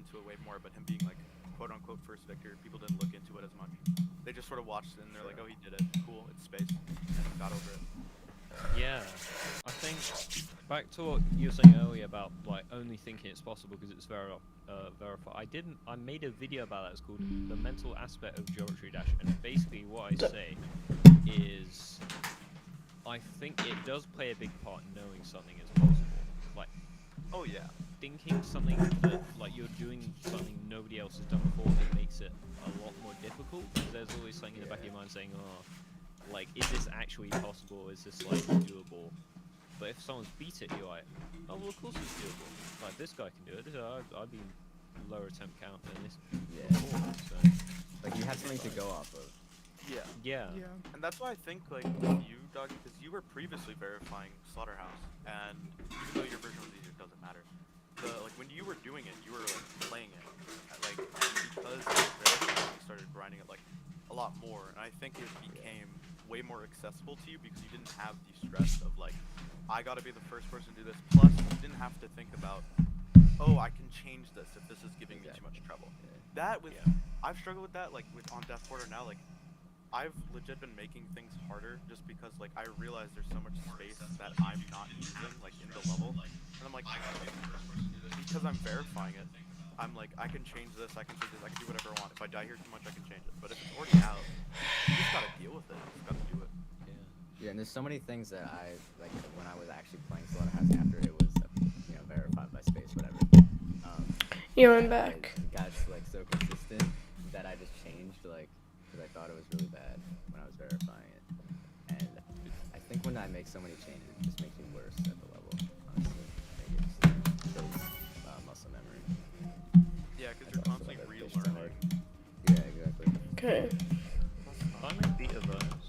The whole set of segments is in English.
into it way more, but him being like quote unquote first victor, people didn't look into it as much. They just sort of watched it and they're like, oh, he did it, cool, it's space, and got over it. Yeah, I think back to what you were saying earlier about like only thinking it's possible because it's verified. I made a video about that. It's called "The Mental Aspect of Geometry Dash," and basically what I say is, I think it does play a big part in knowing something is possible. Like, oh yeah, thinking something that like you're doing something nobody else has done before, it makes it a lot more difficult. There's always something in the back of your mind saying, oh, like, is this actually possible? Is this like doable? But if someone's beat it, you're like, oh well, of course it's doable. Like, this guy can do it. I've been lower attempt count than this before, so like you have something to go off of. Yeah. And that's why I think like with you, Doggy, because you were previously verifying Slaughterhouse, and even though your version was easier, it doesn't matter. Like when you were doing it, you were like playing it, like, and because you started grinding it like a lot more, and I think it became way more accessible to you because you didn't have the stress of like, I gotta be the first person to do this. Plus, you didn't have to think about, oh, I can change this if this is giving me too much trouble. That with I've struggled with that, like with on Death Border now, like I've legit been making things harder just because like I realize there's so much space that I'm not using like in the level, and I'm like, because I'm verifying it, I'm like, I can change this, I can change this, I can do whatever I want. If I die here too much, I can change it. But if it's already out, you just gotta deal with it. You just gotta do it. Yeah, and there's so many things that I like when I was actually playing Slaughterhouse after it was verified by space, whatever. I'm back. I got like so consistent that I just changed like because I thought it was really bad when I was verifying it, and I think when I make so many changes, it just makes me worse at the level. Honestly, I think it just builds muscle memory. Yeah, because you're constantly relearning. Yeah, exactly. Okay. I made beta versions.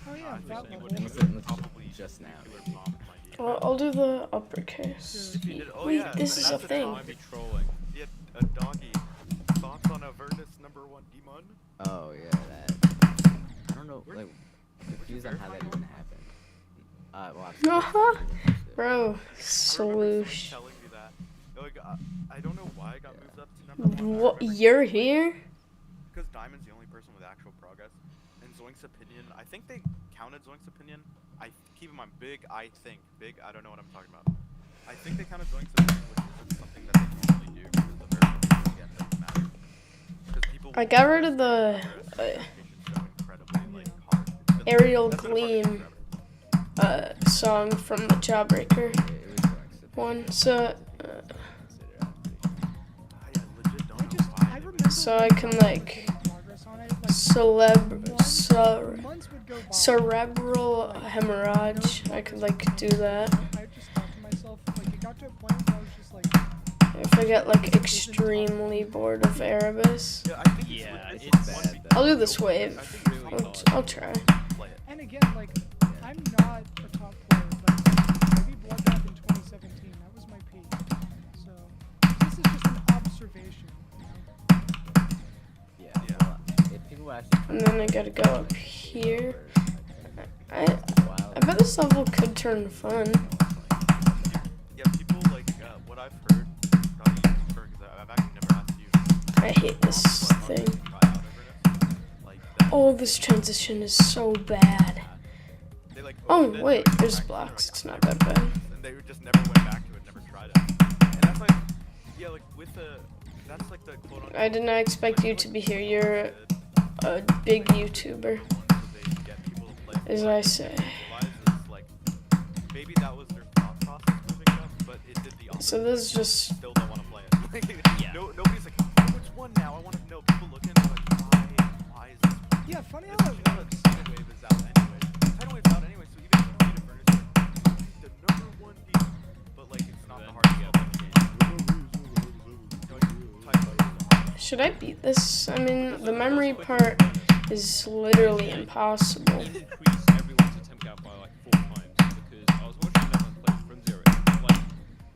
Oh yeah, that level. Probably just now. Well, I'll do the uppercase. Wait, this is a thing. Might be trolling. Yeah, a Doggy. Thoughts on Avernus #1 Demon? Oh yeah, that. I don't know, like, confused on how that even happened. Well, Bro, Someone swoosh. telling me that. Like, I don't know why I got moved up to #1. What? You're here? Because Diamond's the only person with actual progress. And Zoink's opinion, I think they counted Zoink's opinion. I keep in mind, I don't know what I'm talking about. I think they counted Zoink's opinion, which is something that they normally do because the verification again doesn't matter. Because people I got rid of the Aerial Gleam song from the Jawbreaker one, so I can like Cerebral Hemorrhage. I could like do that. I just thought to myself, like, it got to a point where I was just like, If I get like extremely bored of Erebus, Yeah, it's bad. I'll do this wave. I'll try. and again, like, I'm not a top player, but I beat Bloodbath in 2017. That was my peak. So this is just an observation, you know? Yeah. Well, if people actually. And then I gotta go up here. I bet this level could turn fun. Yeah, people like what I've heard. I've actually never asked you. I hate this thing. Oh, this transition is so bad. Oh, wait, there's blocks. It's not that bad. And they just never went back to it, never tried it. And that's like, yeah, like with the, that's like the quote unquote. I did not expect you to be here. You're a big YouTuber, as I say. Maybe that was their thought process moving up, but it did the opposite. So this is just. Still don't want to play it. Yeah. Nobody's like, oh, which one now? I want to know. People looking like, why is this? Yeah, funny how This that works. Tidal Wave is out anyway. Tidal Wave's out anyway, so even if you beat Avernus, like, the #1 beat, but like it's not the hardest game. Should I beat this? I mean, the memory part is literally impossible. It increased everyone's attempt count by like 4 times because I was watching everyone play from zero. Like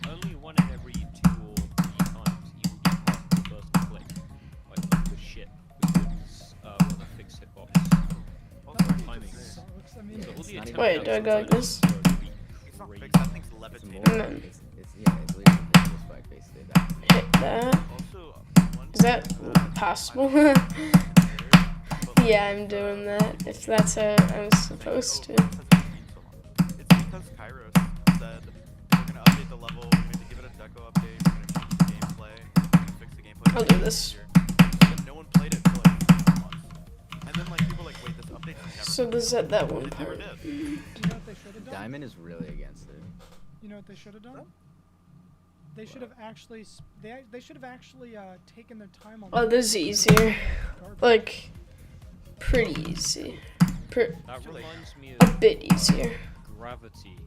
only 1 in every 2 or 3 times you will get past the first click. Like with shit because with a fixed hitbox. Also timing. Sucks. I mean, So all the attempt Wait, do I counts go like this? are really It's not crazy. fixed, that thing's levitating. And then. It's that. Also, one Is that possible? but, like, Yeah, I'm doing that. If that's how I was supposed to. It's because Kairos said we're gonna update the level, we're gonna give it a deco update, we're gonna change the gameplay, we're gonna fix the gameplay. I'll do this. But no one played it for like 6 months. And then like people were like, wait, this update's never So this at that one it never part. did. You know what they should have done? Diamond is really against it. You know what they should have done? They should have actually they should have actually taken their time on. Oh, this is easier. Like, pretty easy. That reminds me A of bit easier. Gravity.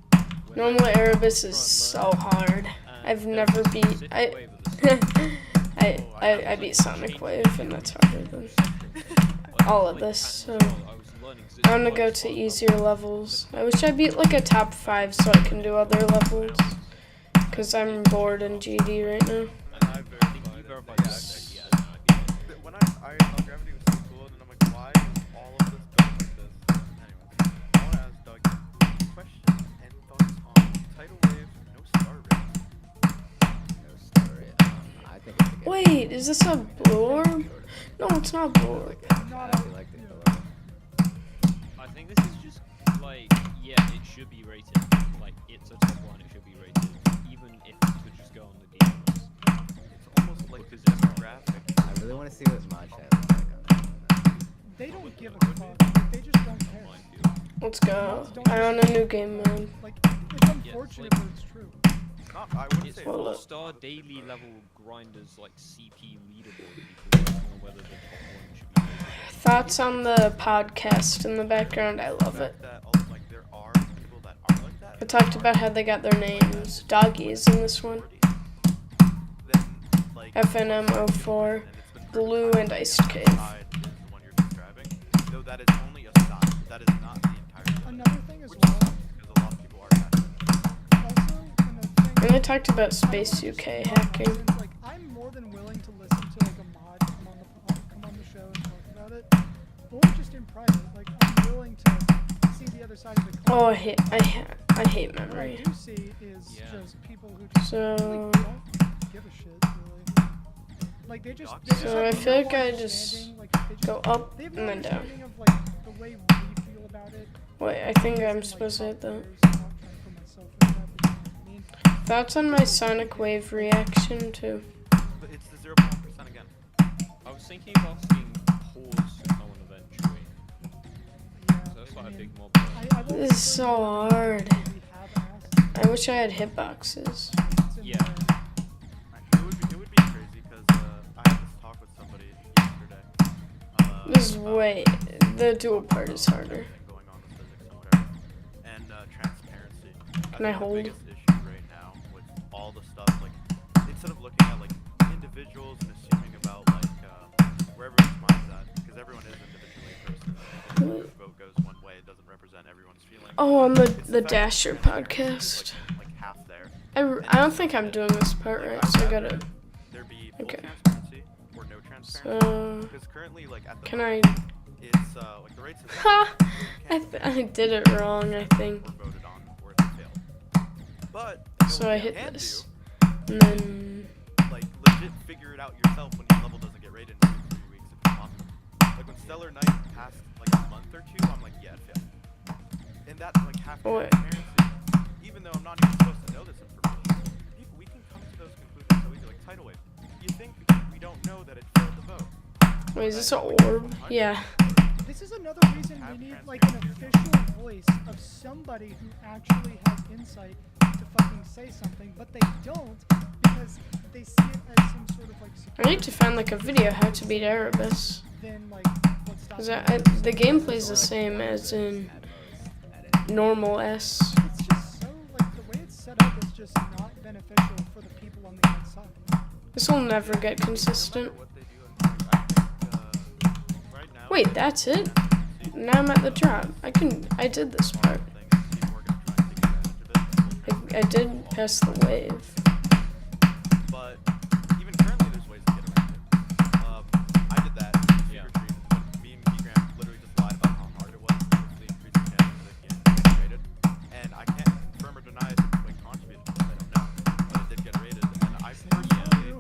when Normal I Erebus try is and so learn it, hard. and I've there never was a beat. specific I wave of this I beat Sonic Wave, and that's harder than all of this. So I'm gonna go to easier levels. I wish I beat like a top 5 so I can do other levels. Cause I'm bored in GD right now. And I verified that. But when I thought Gravity was so cool, and I'm like, why is all of this built like this? Anyways, I want to ask Doug questions and thoughts on Tidal Wave, no star rate. No story. I think it's a good Wait, is this a blue orb? No, it's not blue orb. I actually like the color. I think this is just like, yeah, it should be rated. Like, it's a top one, it should be rated. Even if it would just go on the DMs. It's almost like this demographic. I really want to see what Maj has like on it. They don't give a fuck. Like, they just don't care. Let's go. I'm on a new game mode. Like, it's unfortunate, but it's true. Not, I wouldn't It's say Well, full look. star daily level grinders like CP leaderboard people working on whether the top one should be rated. Thoughts on the podcast in the background? I love it. that also, like, there are people that are like that. I talked about how they got their names. Doggy is in this one. Then, like, FNM04, and it's been Blue, verified and that Iced the Cave. side is the one you're describing, though that is only a side. That is not the entire side. Another thing as Which well. sucks, because a lot of people are passionate. Also, another thing. And I talked about Space UK hacking. Like, I'm more than willing to listen to like a mod come on the show and talk about it, or just in private. Like, I'm willing to see the other side of the coin. Oh, I hate What I memory. do see is Yeah. just people who just So, really don't give a shit, really. Like, they just So have I feel like no I just understanding, like, they go up they have and no then down. understanding of like the way we feel about it. Wait, I think I'm supposed to hit that. I'm not trying to put myself in that, but you know what I mean? Thoughts on my Sonic Wave reaction too? But it's the 0.1% again. I was thinking of asking pause to come on eventually. Yeah, So that's like a big mob. I've always This is so hard. we have asked. I wish I had hitboxes. It's in Yeah. there. It would be crazy because I had this talk with somebody yesterday. This is about way. The dual part is harder. everything going on with physics and whatever. And transparency. Can I think hold? The biggest issue right now with all the stuff, like, instead of looking at like individuals and assuming about like where everyone's mind's at, because everyone is individually a person. And if your vote goes one way, it doesn't represent everyone's feelings. Oh, on It's the fact that Dasher transparency is, podcast. like half there. I don't think I'm doing this part Like, right, I'd so I rather gotta. there be full Okay. transparency or no transparency. So, Because currently, like at the can I? moment, it's like the rates of Ha! I did it wrong, I think. were voted on or they failed. But So I hit can this. do, And then. like legit figure it out yourself when your level doesn't get rated in 2 to 3 weeks if it's possible. Like when Stellar Knight passed like a month or 2, I'm like, yeah, it failed. And that's like half Wait. transparency. Even though I'm not even supposed to know this information, we can come to those conclusions so easy. Like Tidal Wave, you think we don't know that it failed the vote? Wait, is this an orb? Yeah. This is another reason we need like an official voice of somebody who actually has insight to fucking say something, but they don't because they see it as some sort of like I need to find like a video how to beat Erebus. then like what stops Cause them. the gameplay's the same as in normal S. It's just so like the way it's set up is just not beneficial for the people on the outside. This will never get consistent. What they do, I think right now. Wait, that's it? Now I'm at the drop. I did this part. I did pass the wave. But even currently, there's ways to get around it. I did that Yeah. super treat, but me and Graham literally just lied about how hard it was to increase the chances of getting rated. And I can't confirm or deny if it like contributed because I don't know, but it did get rated. And I personally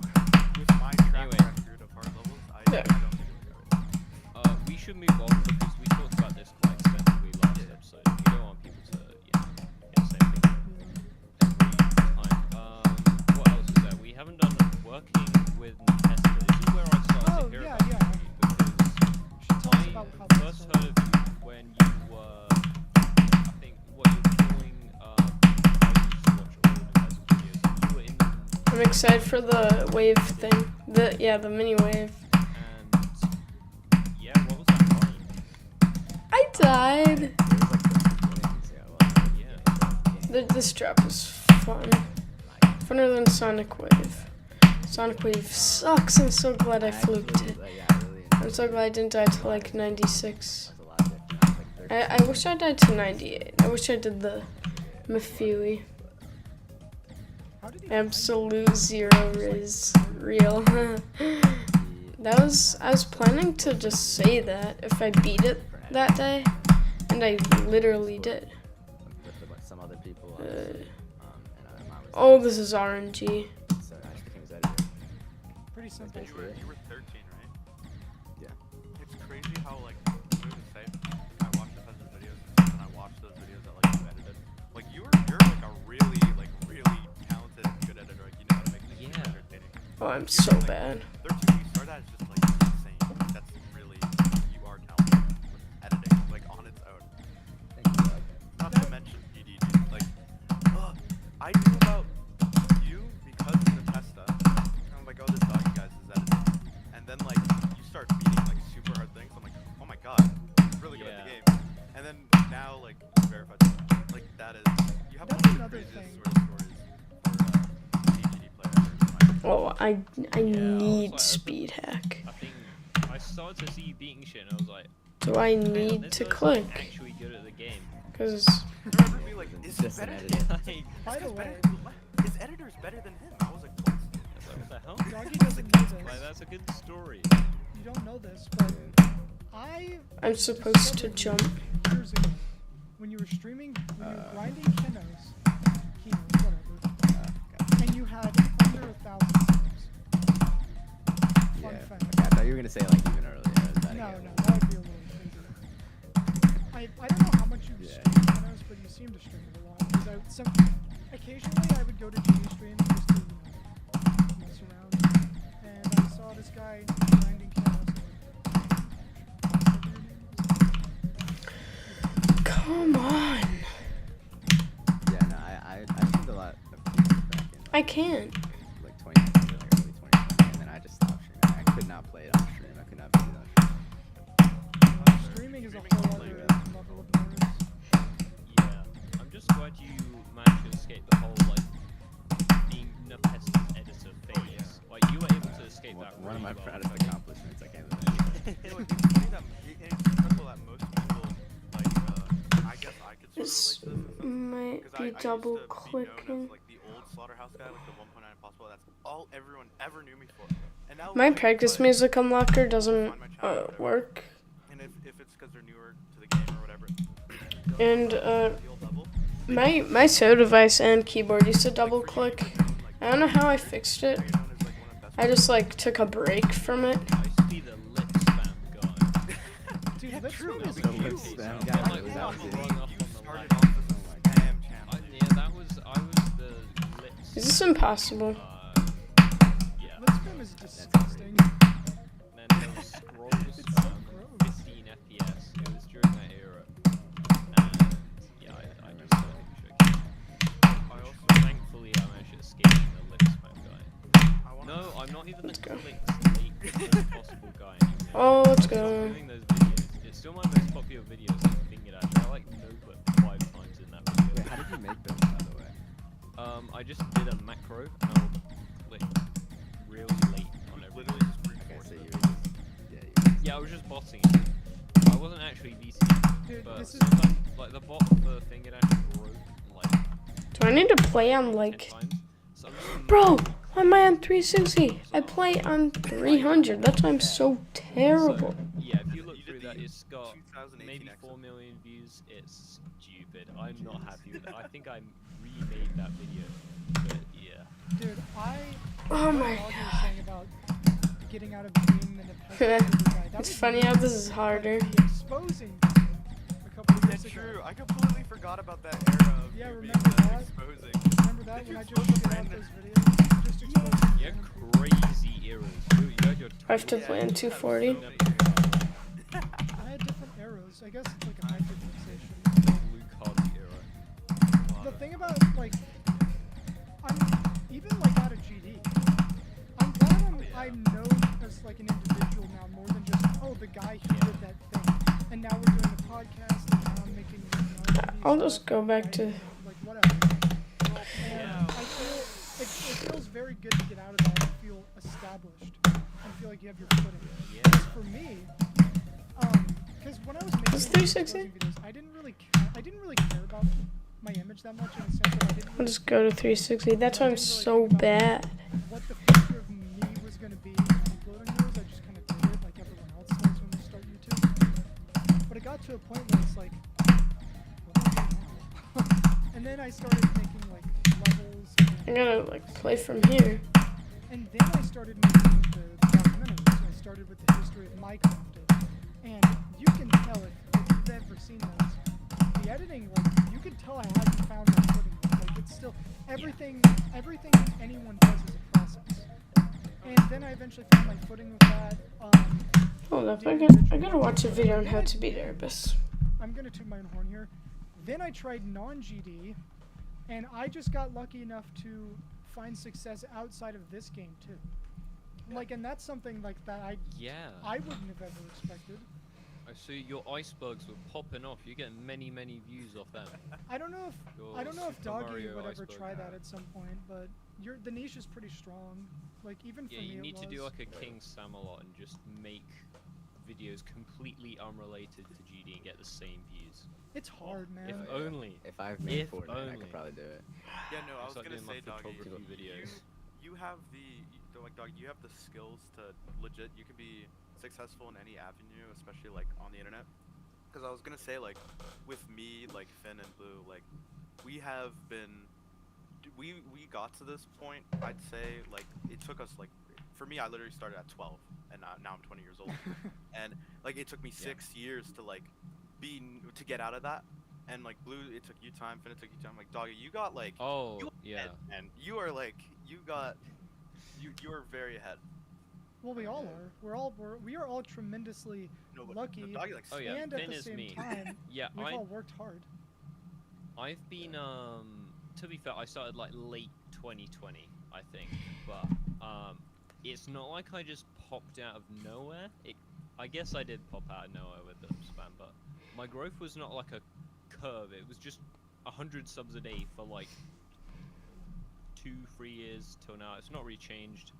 with Nintendo. This is where I started Oh, to hear yeah, about yeah. you because She told us about how I first heard of you when you were, I think, what you were doing. I used to watch all the Nintendo videos. You were in them, I'm excited for the wave thing. The mini wave. and yeah, what was that like? I died. It was like the beginnings, yeah, well, Yeah. This drop is fun. Funner than Sonic Wave. Sonic Wave sucks. I'm so glad I fluked it. I'm so glad I didn't die to like 96. I wish I died to 98. I wish I did the Mafui. How did he Absolute zero is real. I was planning to just say that if I beat it that day, and I literally did. With some other people. Oh, this is RNG. So I just became his editor. pretty simple. You were 13, right? Yeah. It's crazy how, like, I'm gonna say, I watch Bethesda's videos, and I watch those videos that, like, you edited. Like, you're like, a really talented, good editor. Like, you know how to make things Yeah. entertaining. Oh, I'm so bad. 13 when you start that is just, like, insane. That's really, you are talented with editing, like, on its own. Thank you. Not to mention PDD. Like, I knew about you because of Bethesda. And I'm like, oh, this doggy guys is editing. And then, like, you start beating, like, super hard things. I'm like, oh my god, he's really good at the game. And then now, like, verified. Like, that is, you have That's one of the another craziest thing. sort of stories for PDD players. Oh, I I need was like, speed hack. I think I started to see you beating shit, and I was like, Do I hang on, need this to guy's click? actually good at the game. Cause I remember being like, is Just it an better editor. than Like, By the This way, guy's better. His editor's better than him. I was like, what? what the hell? Doggy doesn't know Like, this. that's a good story. You don't know this, but I'm supposed to jump. years ago, when you were streaming, when you were grinding Kenos, whatever, and you had under 1,000 subs. Yeah. Fun Okay, fact. I thought you were gonna say like even earlier. Is that No, again? no, that would be a little crazy. I don't know how much you Yeah. stream Kenos, but you seem to stream it a lot. Because occasionally I would go to Jimmy stream just to, mess around. And I saw this guy grinding Kenos. Come on. Yeah, no, I streamed a lot of games back in I can't. like 2019, like early 2020, and then I just stopped streaming. I could not play it on stream. I could not beat it on stream. Streaming is a whole other level of nerds. Yeah, I'm just glad you managed to escape the whole like being Nepesta's editor phase. Like you were able to escape that. One of my really well. proudest accomplishments. I can't believe. You know, it's funny that it's incredible that most people, like, I guess I could sort This of relate to this. might Because be I used double to be known clicking. as, like, the old Slaughterhouse guy, like the 1.9 Impossible. That's all everyone ever knew me for. And now My when I practice play, music unlocker doesn't find my channel or whatever, work. And if it's because they're newer to the game or whatever. And the old level, my so device and keyboard used to double click. I don't know how I fixed it. you're known as, like, one of the best I just like took a break from it. I used to be the lip spam guy. Dude, Yeah, Lip true, Spam is the lip huge. spam Yeah, guy, like, was when that I was was it? growing up You on the started line. off as a spam channel. Yeah, that was I was the lip. Is this impossible? Yeah. Lip Spam is disgusting. Man, there was scrolls It's so gross. 15 FPS. It was during that era. And yeah, I just think I also, thankfully I managed to escape the lip spam guy. I wanna, No, I'm not even the Let's go. click late possible guy anymore. Oh, let's I'm still go. doing those videos. It's still my most popular videos I've fingered at. I like no clip 5 times in that video. Wait, how did you make those, by the way? I just did a macro and I would click really late on every literally just Okay, reinforced so it. you were just, yeah, you were just, Yeah, I was just botting it. I wasn't actually VC, Dude, but this is sometimes, like the bot for finger dash broke like Do I need to play on 10 like... times. So I'm just Bro, why am I on 360? I play on 300. That's why I'm so terrible. So, yeah, if you look You through did that, the it's got 2018 maybe exit. 4 million views. It's stupid. I'm not happy with it. I think I remade that video, but yeah. Dude, Oh what my Doggy was god. saying about getting out of being an impulsive guy. That It's was funny me, how this is but harder. the exposing guy a couple of years That's ago. true. I completely forgot about that era of Yeah, you being remember that? exposing. Remember that Did you when I just expose put out random- those videos? Just exposing You had crazy eras. You had your I have to play in 240. I had different arrows. I guess it's like a micro fixation. Blue card era. The thing about like, I'm even like out of GD. I'm glad I'm known as like an individual now more than just the guy who did that thing. And now we're doing a podcast and now I'm making. I'll just go back to. Like whatever. And I feel it feels very good to get out of that and feel established and feel like you have your footing. Yeah. For me, because when I was making Is 360? videos, I didn't really care about my image that much in the sense that I didn't I'll really just go to 360. That's why I'm so think about bad. what the future of me was going to be uploading videos. I just kind of did it like everyone else does when they start YouTube. But it got to a point where it's like, what do I do now? And then I started making like levels. I gotta like play from here. And then I started making the documentaries. I started with the history of Minecraft. And you can tell if you've ever seen those. The editing, like, you can tell I haven't found my footing. Like, it's still, everything anyone does is a process. And then I eventually found my footing with that. Hold up, I gotta watch a video on how to beat Erebus. I'm gonna toot my own horn here. Then I tried non-GD, and I just got lucky enough to find success outside of this game too. Like, and that's something like that I wouldn't have ever expected. I see your icebergs were popping off. You get many views off them. I don't know if Super Doggy Mario would ever iceberg. try that at some point, but the niche is pretty strong. Like even for Yeah, me, you it need to do was. like a King Samalot and just make videos completely unrelated to GD and get the same views. It's hard, man. If only. If I made If Fortnite, I only. could probably do it. Yeah, no, I was Start gonna doing my say, Doggy, photography videos. you have Doggy, you have the skills to legit. You can be successful in any avenue, especially like on the internet. Because I was gonna say, like, with me, like Finn and Blue, like, we have been, we got to this point. I'd say, like, it took us like, for me, I literally started at 12, and now I'm 20 years old, and like it took me 6 years to like to get out of that. And like Blue, it took you time. Finn, it took you time. Like Doggy, you got like and you are like you are very ahead. Well, we all are. We are all tremendously lucky, Doggy, like, and at Finn the is same me. time, Yeah, we've all worked hard. I've been to be fair, I started like late 2020, I think, but it's not like I just popped out of nowhere. I guess I did pop out of nowhere with the spam, but my growth was not like a curve. It was just 100 subs a day for like 2-3 years till now. It's not really changed,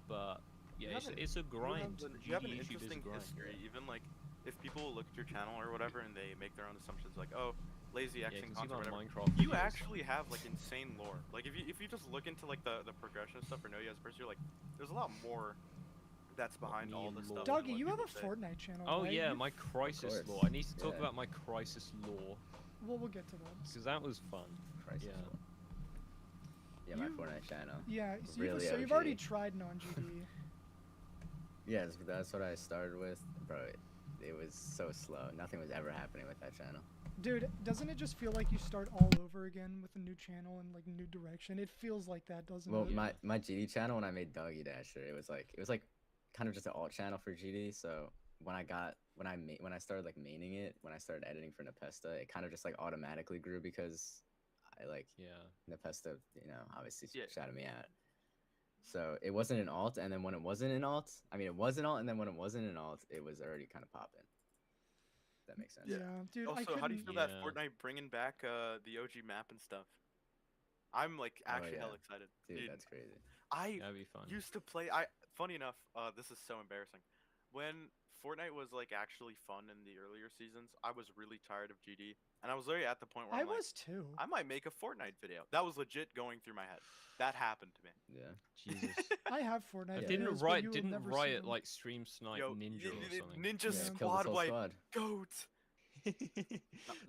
but yeah, it's a grind. You have an GD YouTube is a interesting grind. history. Even like if people look at your channel or whatever and they make their own assumptions, like, oh, lazy Yeah, Xing you can see content, my whatever. Minecraft You videos. actually have like insane lore. Like if you just look into like the progression stuff or know you as a person, you're like, there's a lot more that's behind all this stuff. Doggy, than you what have a people say. Fortnite channel, Oh right? yeah, You- my Crisis course. lore. I need to talk Yeah. about my Crisis lore Well, we'll get to that. because that was fun. Crisis Yeah. Lore. Yeah, my You- Fortnite channel. Yeah, so, Really you've already OG. tried non-GD. Yeah, that's what I started with. Bro, it was so slow. Nothing was ever happening with that channel. Dude, doesn't it just feel like you start all over again with a new channel and like new direction? It feels like that, doesn't Well, it? my GD channel, when I made Doggy Dasher, it was like kind of just an alt channel for GD. So when I started like maining it, when I started editing for Nepesta, it kind of just like automatically grew because I like Yeah. Nepesta, obviously Yeah. shouted me out. So it wasn't an alt, and then when it wasn't an alt, it was an alt, and then when it wasn't an alt, it was already kind of popping. That makes sense. Yeah, dude. I Also, how do you couldn't- feel that Yeah. Fortnite bringing back the OG map and stuff? I'm like actually hell yeah. excited. Dude, that's crazy. I That'd be fun. used to play. Funny enough, this is so embarrassing. When Fortnite was like actually fun in the earlier seasons, I was really tired of GD, and I was literally at the point where I I'm like, was too. I might make a Fortnite video. That was legit going through my head. That happened to me. Yeah. Jesus. I have Fortnite. I videos, didn't but write you will never see riot them. like stream snipe Yo, ninja or something. Ninja Yeah, Yeah. killed this squad whole wipe, squad. goat. No,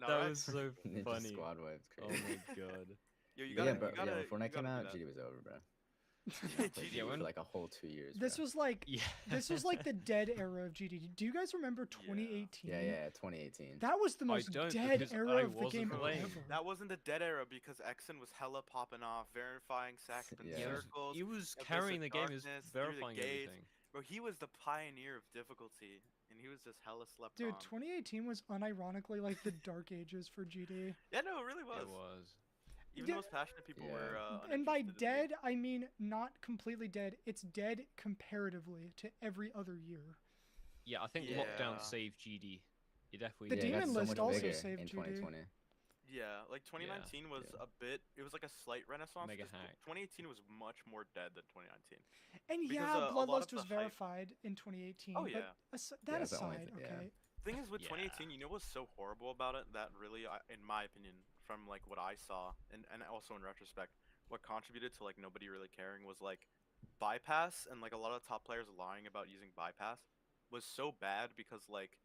That right? was so Ninja funny. squad wipe. It's Oh crazy. my god. Yo, you yeah, gotta, bro. you gotta, When you Fortnite came gotta do out, that. GD was over, bro. I played Yeah, GD when- for like a whole 2 years. This bro. was like Yeah. this was like the dead era of GD. Do you guys remember 2018? Yeah, 2018. That was the most don't, dead because era I of the wasn't game playing. ever. That wasn't the dead era because Exen was hella popping off, verifying sacks and Yeah. circles. He was Abyss of carrying the game, as Darkness, Through the verifying Gates. everything. Bro, he was the pioneer of difficulty, and he was just hella slept Dude, on. 2018 was unironically like the dark ages for GD. Yeah, no, it really was. It was. Even Yeah. the most passionate people Yeah. were. And by uninterested in the game. dead, I mean not completely dead. It's dead comparatively to every other year. Yeah, I think Yeah. lockdown saved GD. It definitely The did. Yeah, it got Demon so List much also bigger saved in GD. 2020. Yeah, like 2019 was Yeah. a bit. It was like a slight renaissance. Mega 'cause hack. 2018 was much more dead than 2019. And Because, yeah, a lot Bloodlust of was the hype- verified in 2018. Oh, yeah. But that Yeah, the only aside, thing- yeah. okay. Thing is with Yeah. 2018, you know what's so horrible about it? That really, in my opinion, from like what I saw, and also in retrospect, what contributed to like nobody really caring was like bypass, and like a lot of top players lying about using bypass was so bad because like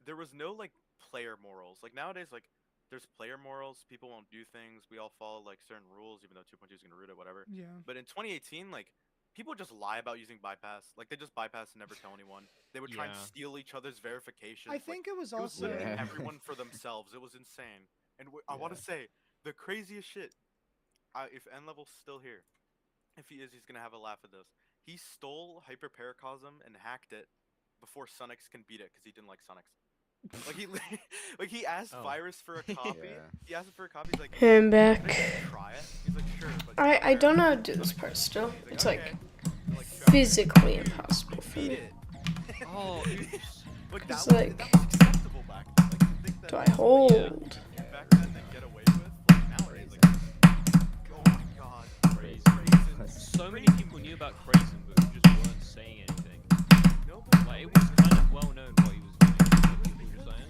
there was no like player morals. Like nowadays, like there's player morals. People won't do things. We all follow like certain rules, even though 2.2 is gonna root it, whatever. Yeah. But in 2018, like people just lie about using bypass. Like they just bypass and never tell anyone. They would try and Yeah. steal each other's verifications. I like, think it was it was also literally Yeah. everyone for themselves. It was insane. And I want to Yeah. say the craziest shit. If N level's still here, if he is, he's gonna have a laugh at this. He stole Hyperparacosm and hacked it before Sunix can beat it because he didn't like Sunix. Like he, like he asked Oh. Virus for a copy. Yeah. He asked him for a copy. He's like, Hey, I'm "Can I back. just try it?" He's like, "Sure." But I don't know how to do this part still. It's like physically impossible for beat me. it. Oh, oops. Like It's that like- was acceptable back then. Like to think that Do I that's hold? back then they get away with. Like nowadays, like, oh my god, Crazy. Crazen. So many people knew about Crazen, but just weren't saying anything. Nobody. Like, it was kind of well known what he was doing. But people were just like,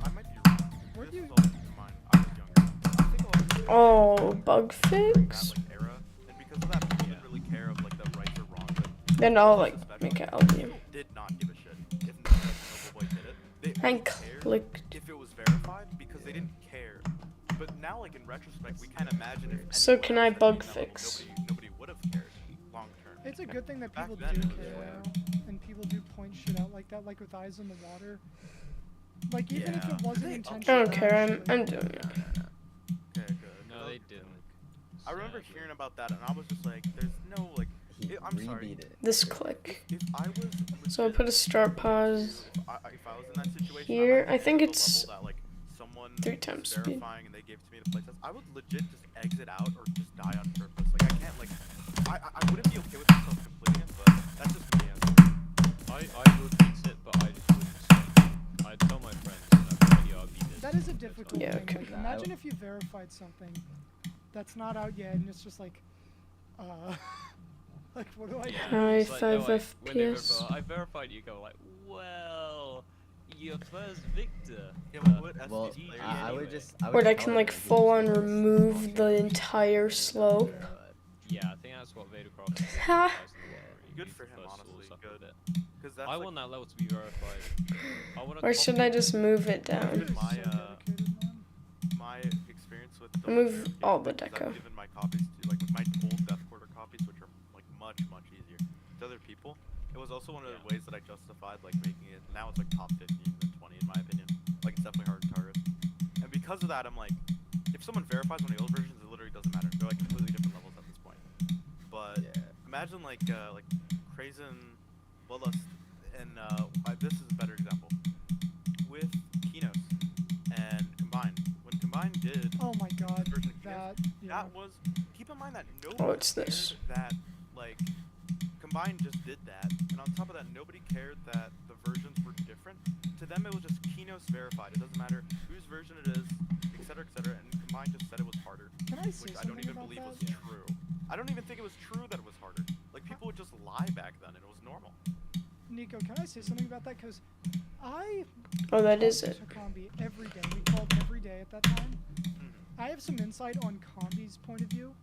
I might be wrong. Weren't This you- was all in mind. I was younger. I think a lot of people Oh, bug that fix? like era, and because of that, people didn't really care of like the right or wrong. Then I'll like make an LB. People did not give a shit if Noble Boy did it. They I only cared clicked. if it was verified because they didn't care. But now, like in retrospect, we can't imagine if. So anyone can else I had bug been that level, fix? Nobody would have cared long term. it's a good thing that Back people then, do it was- care Yeah. now, and people do point shit out like that, like with Eyes on the Water. Like even if Yeah. it wasn't They- intentional. I don't care. I'm actually- doing it. Okay, good. no, they didn't. I remember Sadly. hearing about that, and I was just like, "There's no like." He I'm sorry. rebeat it. This click. If I was. So I'll put a start pause. If I was in that situation, Here, I'm I think at the it's level that, like, someone 3 was times speed. verifying and they gave it to me to play test. I would legit just exit out or just die on purpose. Like I can't like I wouldn't be okay with myself completing it, but that's just me. I would fix it, but I just wouldn't say. I'd tell my friends, and I'd be like, yo, I beat this. That is a difficult Yeah, thing. okay. Like, Nah, I imagine w- if you verified something that's not out yet, and it's just like, like what do I do? High It's like, 5 they're like, when they FPS. verify, I verified you, go like, well, you're first victor. Yeah, but what Well, SDG players I would anyway. just. Where I tell can him like that he full was on gonna remove the entire slope. Yeah, I think that's what Vadercraft did. Ha. Good for him, honestly, good. It. because that's I like want that level to be verified. I want Or should I just move it That's down? been my So dedicated, man. my experience with I'll move Games all the because deco. I've given my copies to like with my old Death Quarter copies, which are like much easier to other people. It was also one of the ways that I justified like making it. Now it's like top 15 and 20 in my opinion. Like it's definitely hard to target. And because of that, I'm like, if someone verifies one of the old versions, it literally doesn't matter. They're like completely different levels at this point. But Yeah. imagine like Crazen, Bloodlust, and this is a better example with Kinos and Combined. When Combined did Oh my god, version of Kinos, that yeah. that was, keep in mind that nobody Oh, it's this. cared that like Combined just did that, and on top of that, nobody cared that the versions were different. To them, it was just Kinos verified. It doesn't matter whose version it is, etc., etc. And Combined just said it was harder, Can I say which I something don't even about believe that? was true. I don't even think it was true that it was harder. Like people would just lie back then, and it was normal. Nico, can I say something about that? Because I Oh, that is talked it. to Combi every day. We called every day at that time. I have some insight on Combi's point of view.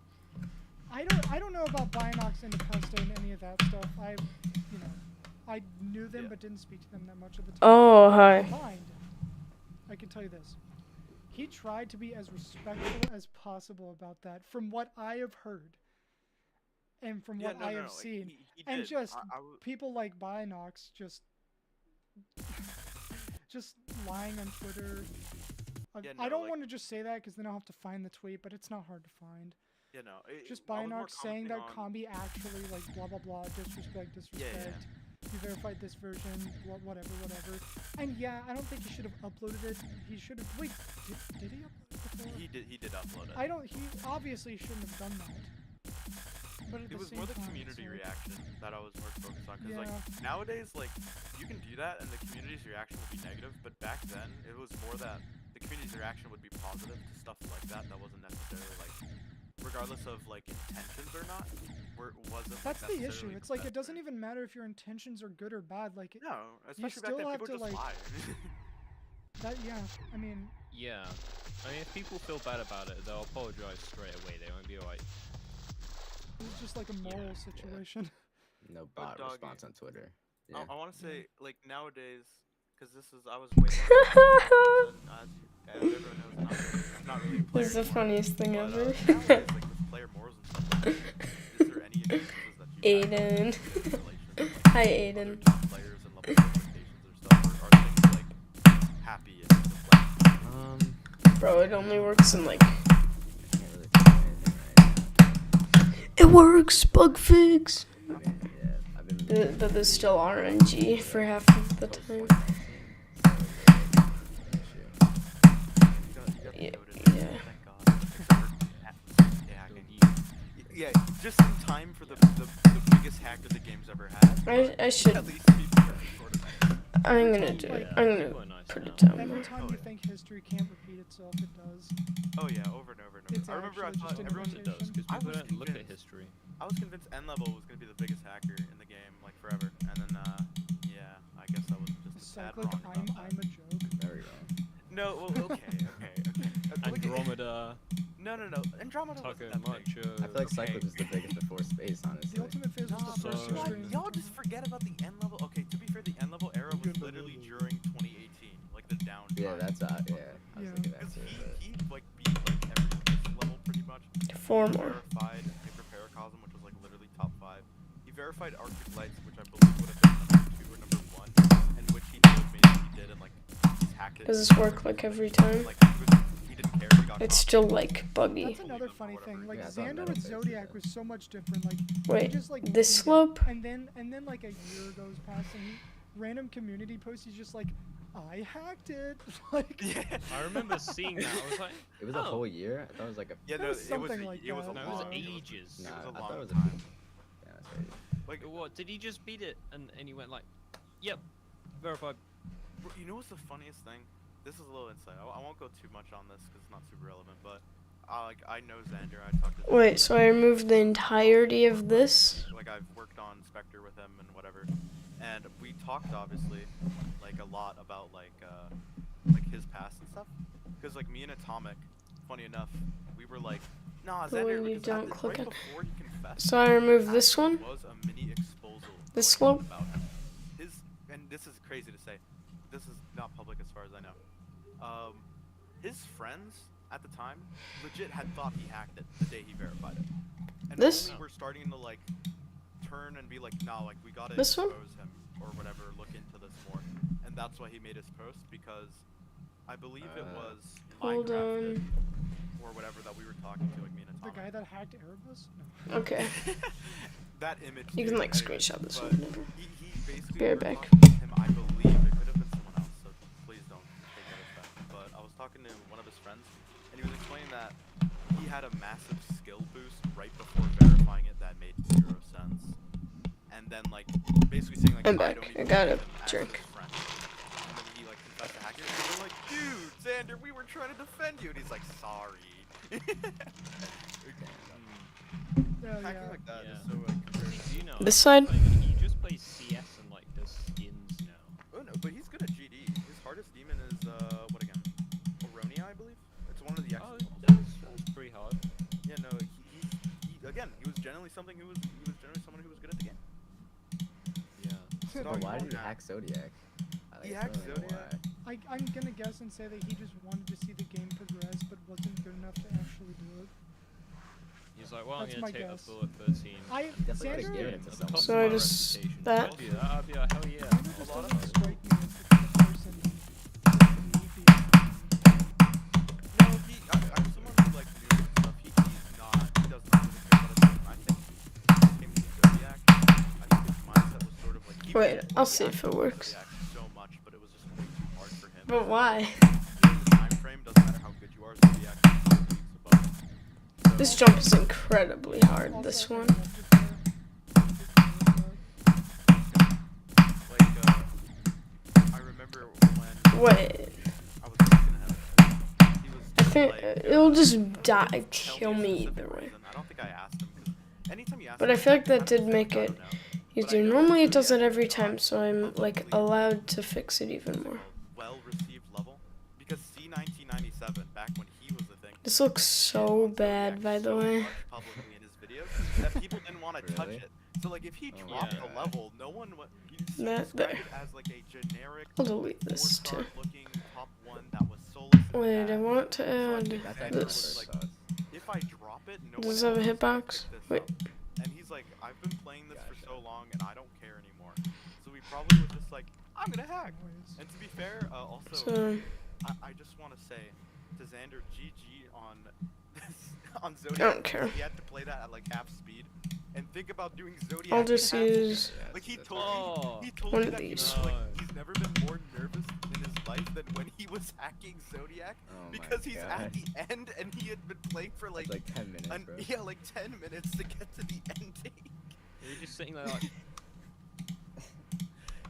I don't know about Bionox and Pesto and any of that stuff. I knew them Yeah. but didn't speak to them that much at the time. Oh, hi. Combined, I can tell you this. He tried to be as respectful as possible about that, from what I have heard. and from Yeah, what no, I no, have no, like, seen, he and did. just I w- people like Binox just lying on Twitter. Yeah, I no, don't like- want to just say that because then I'll have to find the tweet, but it's not hard to find. Yeah, no. Just I was more Binox saying that commenting on- Combi actually like blah blah blah, disrespect. Yeah. You verified this version, whatever. And yeah, I don't think he should have uploaded it. He should have. Wait, did he upload it before? He did upload it. I don't. He obviously shouldn't have done that. But at It the was same more the time, community it's like- reaction that I was more focused on. Because, Yeah. like, nowadays, like, you can do that and the community's reaction will be negative. But back then, it was more that the community's reaction would be positive to stuff like that. That wasn't necessarily, like, regardless of, like, intentions or not, wasn't That's the issue. necessarily It's the like it best doesn't thing. even matter if your intentions are good or bad. Like No, especially back still then, have people to, just like- lie. that. Yeah. I mean, Yeah. I mean, if people feel bad about it, they'll apologize straight away. They won't be like, it's just like a moral situation. No bot doggy. response on Twitter. Yeah. I want to say, like, nowadays, because I was way more as everyone knows, it's not really a player This is the anymore. funniest thing But, ever. nowadays, like, with player morals and stuff like that, is there any experiences that you've had Aiden. in relation to, like, Hi, other Aiden. players and level expectations or stuff, or are things, like, happy in the play? Bro, it only works in like. I can't really think of anything right now. It works, bug fix. I mean, yeah, I've been. But there's still RNG for half of the time. You Yeah, got the yeah. thank God. Except for hacking. Yeah, just in time for the biggest hacker the game's ever had. I should. At least people are sort of. I'm gonna do it. I'm people are gonna nice put now. it down. Every More. time Oh, you yeah. think history can't repeat itself, it does. Oh yeah, over and over and over. It's I remember I actually thought just an everyone. it does, because I people was don't look at convinced. history. I was convinced N level was gonna be the biggest hacker in the game, like forever. And then, yeah, I guess I was just a tad Cyclic, wrong about that. I'm a joke. Very wrong. No, well, okay. Look at- Andromeda, No. Andromeda Tucker, wasn't that big. Macho. I feel like Okay. Cyclops is the biggest before space, The honestly. ultimate phase was the So- first What? extreme. Y'all just forget about the N level. Okay, to be fair, the N level era was literally during 2018, like the down. Yeah, that's yeah. I was Yeah. thinking that Because too. he like beat like every base level pretty much. Four He more. verified Hyper Paracosm, which was like literally top 5. He verified Arctic Lights, which I believe would have been number 2 or number 1, and which he told me that he did, and like he's hacked it. Does this work like every time? Like he didn't care. He got It's caught. still like buggy. That's another funny thing. Like Yeah, I thought Xander Metal with Face Zodiac did was so much different. Like Wait, he just like this beat it, slope? and then like a year goes past and random community posts. He's just like, I hacked it. Like Yeah. I remember seeing that. I was like, It was a oh. whole year. I thought it was like a. Yeah, It no, was it was something a, like it was a that. No, it was long. ages. Nah, It was a I long thought it was a. time. Yeah, that's crazy. Like, What? Did he just beat it and he went like, yep, verified. bro, you know what's the funniest thing? This is a little insight. I won't go too much on this because it's not super relevant, but like I know Xander. I talked to. Wait, so I removed the entirety of this? Like I've worked on Spectre with him and whatever, and we talked obviously like a lot about like his past and stuff. Because like me and Atomic, funny enough, we were like, nah, But Xander. when you because don't click right on- before he confessed, So I removed this actually one? was a mini exposal. This like, slope? about him. His and this is crazy to say. This is not public as far as I know. His friends at the time legit had thought he hacked it the day he verified it. And This? only we're starting to like turn and be like, nah, like we gotta This one? expose him or whatever, look into this more. And that's why he made his post because I believe it was Hold Minecraft on. or whatever that we were talking to, like me and the Atomic. guy that hacked Erebus. No. Okay. That image. You can dude, like anyway, screenshot this but one. Whatever. he basically. Be right we were back. talking to him, I believe it could have been someone else, so please don't take note of that. But I was talking to one of his friends, and he was explaining that he had a massive skill boost right before verifying it that made 0 sense. And then like basically saying like I'm I back. don't I even got believe a him as drink. his friend. And then he like confessed to hacking it, and we're like, dude, Xander, we were trying to defend you, and he's like, sorry. Yeah, Hacking yeah. like that is Yeah. so like. You know, This side? like, he just plays CS and like does skins now. Oh no, but he's good at GD. His hardest demon is what again? Oronia, I believe. It's one of the X. Oh, levels. that's pretty hard. Yeah, no, he again, he was generally someone who was good at the game. Yeah. So But why you did he know, hack Zodiac? He I hacked still don't know Zodiac? why. I'm gonna guess and say that he just wanted to see the game progress, but wasn't good enough to actually do it. He's It's like, well, That's I'm my gonna take guess. a full at 13. Definitely Xander, could've given it to At the someone. cost So of I my just- reputation. that- I'd do that. I'd be like, hell yeah. Xander just A lot of doesn't them- strike me as the kind of person who would need the No, I'm someone who like new and stuff. He does not really care about it. I think he came to Zodiac. I think his mindset was sort of like. He Wait, was I'll he see if acted it with works. Zodiac so much, but it was just way too hard for him. But why? During the time frame, doesn't matter how good you are. Zodiac is still leagues above. So, This jump is incredibly hard, Also, this I one. loved it there. like, I remember when Wait, I was looking at him. He was I just think like, it'll just die, tell kill me a me specific either way. reason. I don't think I asked him. 'Cause anytime you ask But I him, feel like he that kinda did says, make "I it don't know." easier. But I know Normally it does it Zodiac every is time, not so I'm a like really allowed to fix it even more. well-received level because C1997 back when he was a thing. This looks so bad, by the way. Publicly in his videos that people didn't want to touch Really? it. So like if he Oh dropped my the level, no one would. You just That- describe that- it as like a generic I'll delete this too. four-star looking top one that was soulless. and Wait, I bad. want to So I add think That's Xander actually was this. like, if I drop it, no Does one it have a else will hitbox? pick this Wait. up. And he's like, I've been playing this for Gotcha. so long and I don't care anymore. So we probably was just like, I'm gonna hack. Anyways. And to be fair, also, So, I just want to say to Xander, GG on this, on I Zodiac. don't care. He had to play that at like half speed. And think about doing Zodiac. I'll just at half speed. use Like he That's told Oh. me, he told one me of that these. he's never been more nervous in his life than when he was hacking Zodiac Oh my because he's at God. the end and he had been playing for That's like 10 minutes, bro. yeah, like 10 minutes to get to the ending. You're just sitting there like,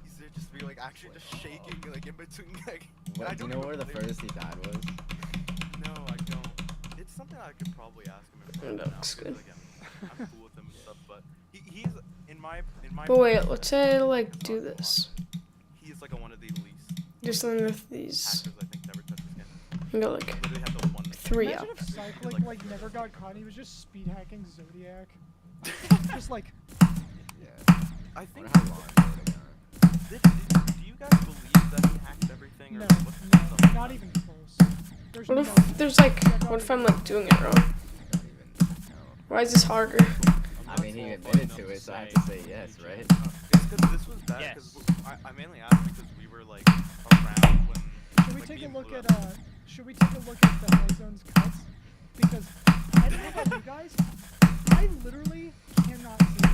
He's there just being like actually just shaking like in between like. What, I do you don't know even where the blame him. furthest he died was? No, I don't. It's something I could probably ask him. If That now, looks 'cause, good. Again, I'm cool with him and stuff, but he's in my but wait, opinion, let's say I like do this. He's like one of the least Just then with these, hackers I think never touched this game. I got like Literally have the one. 3 up. Imagine if Cyclic Like- like never got caught. He was just speed hacking Zodiac. Just like Yeah. I I think. wonder how long it would've gone. Do you guys believe that he hacked everything? Or no, what's the no, not even close. There's What no if there's like, what if I'm like doing it wrong? I don't even know. Why is this harder? I mean, he admitted to it, so I have to say yes, right? It's because this was bad. Because Yes. I mainly asked because we were like around when. Should we like, take me a and look Blue at should we take a look at the high zones cuts? Because I don't know about you guys, I literally cannot see it.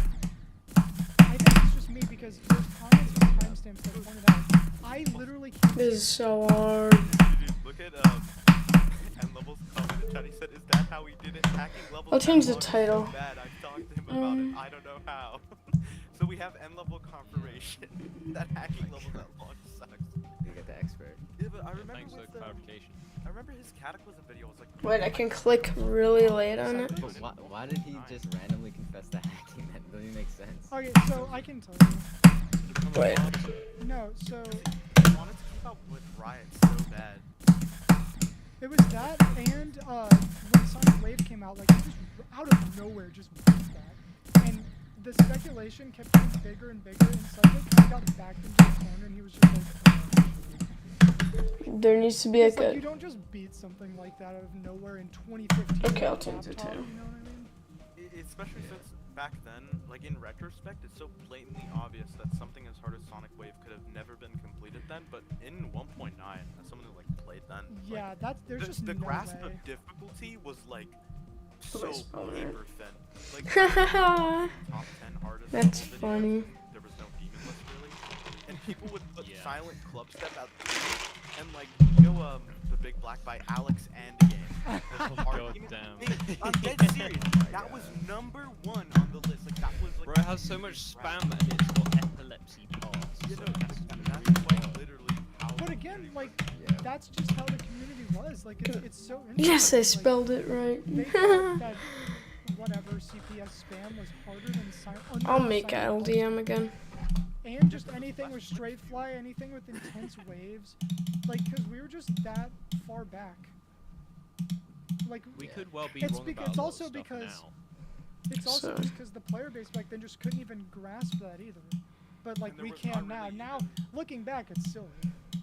I think it's just me because there's comments and timestamps that pointed out. I literally can't This see is so hard. Dude, look at N Level's comment in chat. He said, "Is that how he did it? Hacking levels." I'll that change the long is so title. bad. I've talked to him about it. I don't know how. So we have N Level confirmation that hacking levels that long sucks. You get the expert. Yeah, but I remember thanks for with the clarification. I remember his Cataclysm video was like. Wait, I can click really late on it. But why did he just randomly confess to hacking? That doesn't even make sense. Okay, so I can tell you. Wait. No, so He wanted to keep up with Riot so bad. it was that and when Sonic Wave came out, like it just out of nowhere just beat that. And the speculation kept getting bigger and bigger and Cyclic kind of got backed into the corner and he was just like, There needs to be it's like like you a. don't just beat something like that out of nowhere in 2015. Okay, I'll on a change the laptop, title. You know what I mean? Especially since back then, like in retrospect, it's so blatantly obvious that something as hard as Sonic Wave could have never been completed then. But in 1.9, as someone who like played then, Yeah, like, that's there's just the no grasp way. of difficulty was like so Where's Boner? paper thin. Like Hahaha. top 10 hardest. That's level videos, funny. There was no demon list really, and people would put Yeah. silent club step out and like you know the big black by Alex and game. Oh, Hard God demon- damn. Hey, I'm dead serious. That was number 1 on the list. Like that was like. Bro, it has so much spam and it's got epilepsy parts. You know, so that's like literally how. But again, like Yeah. that's just how the community was. Like it's so interesting. Yes, I like, spelled it right. They thought that whatever CPS spam was harder than I'll make a LDM again. And just anything with straight fly, anything with intense waves, like because we were just that far back. Like we could well be It's wrong because- about it's a lot also of stuff because- now. it's also So- just because the player base back then just couldn't even grasp that either. But like And there we was can not now. really Now even- looking back, it's silly.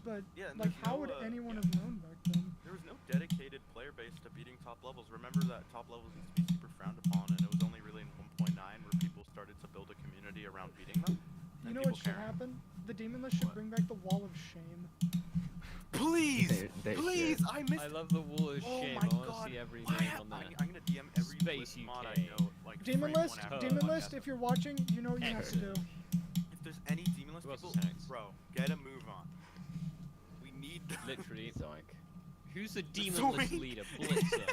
But Yeah, and like there's how no, would anyone yeah. have known back then? There there was no dedicated player base to beating top levels. Remember that top levels used to be super frowned upon, and it was only really in 1.9 where people started to build a community around beating them. You and know people what should caring. happen? The demon list should bring back the wall of shame. Please, They please, should. I missed. I love the wall of Oh shame. my I want to God. see every I name have- on that. I'm gonna DM every Space list mod I UK. know. Like Demon frame list, one after demon the list. podcast. If you're watching, you know what you have to do. If there's any demon list Who else people, is hacked? bro, get a move on. We need. Literally. Zoink. Who's the demon list Zoink. leader? Blitzer.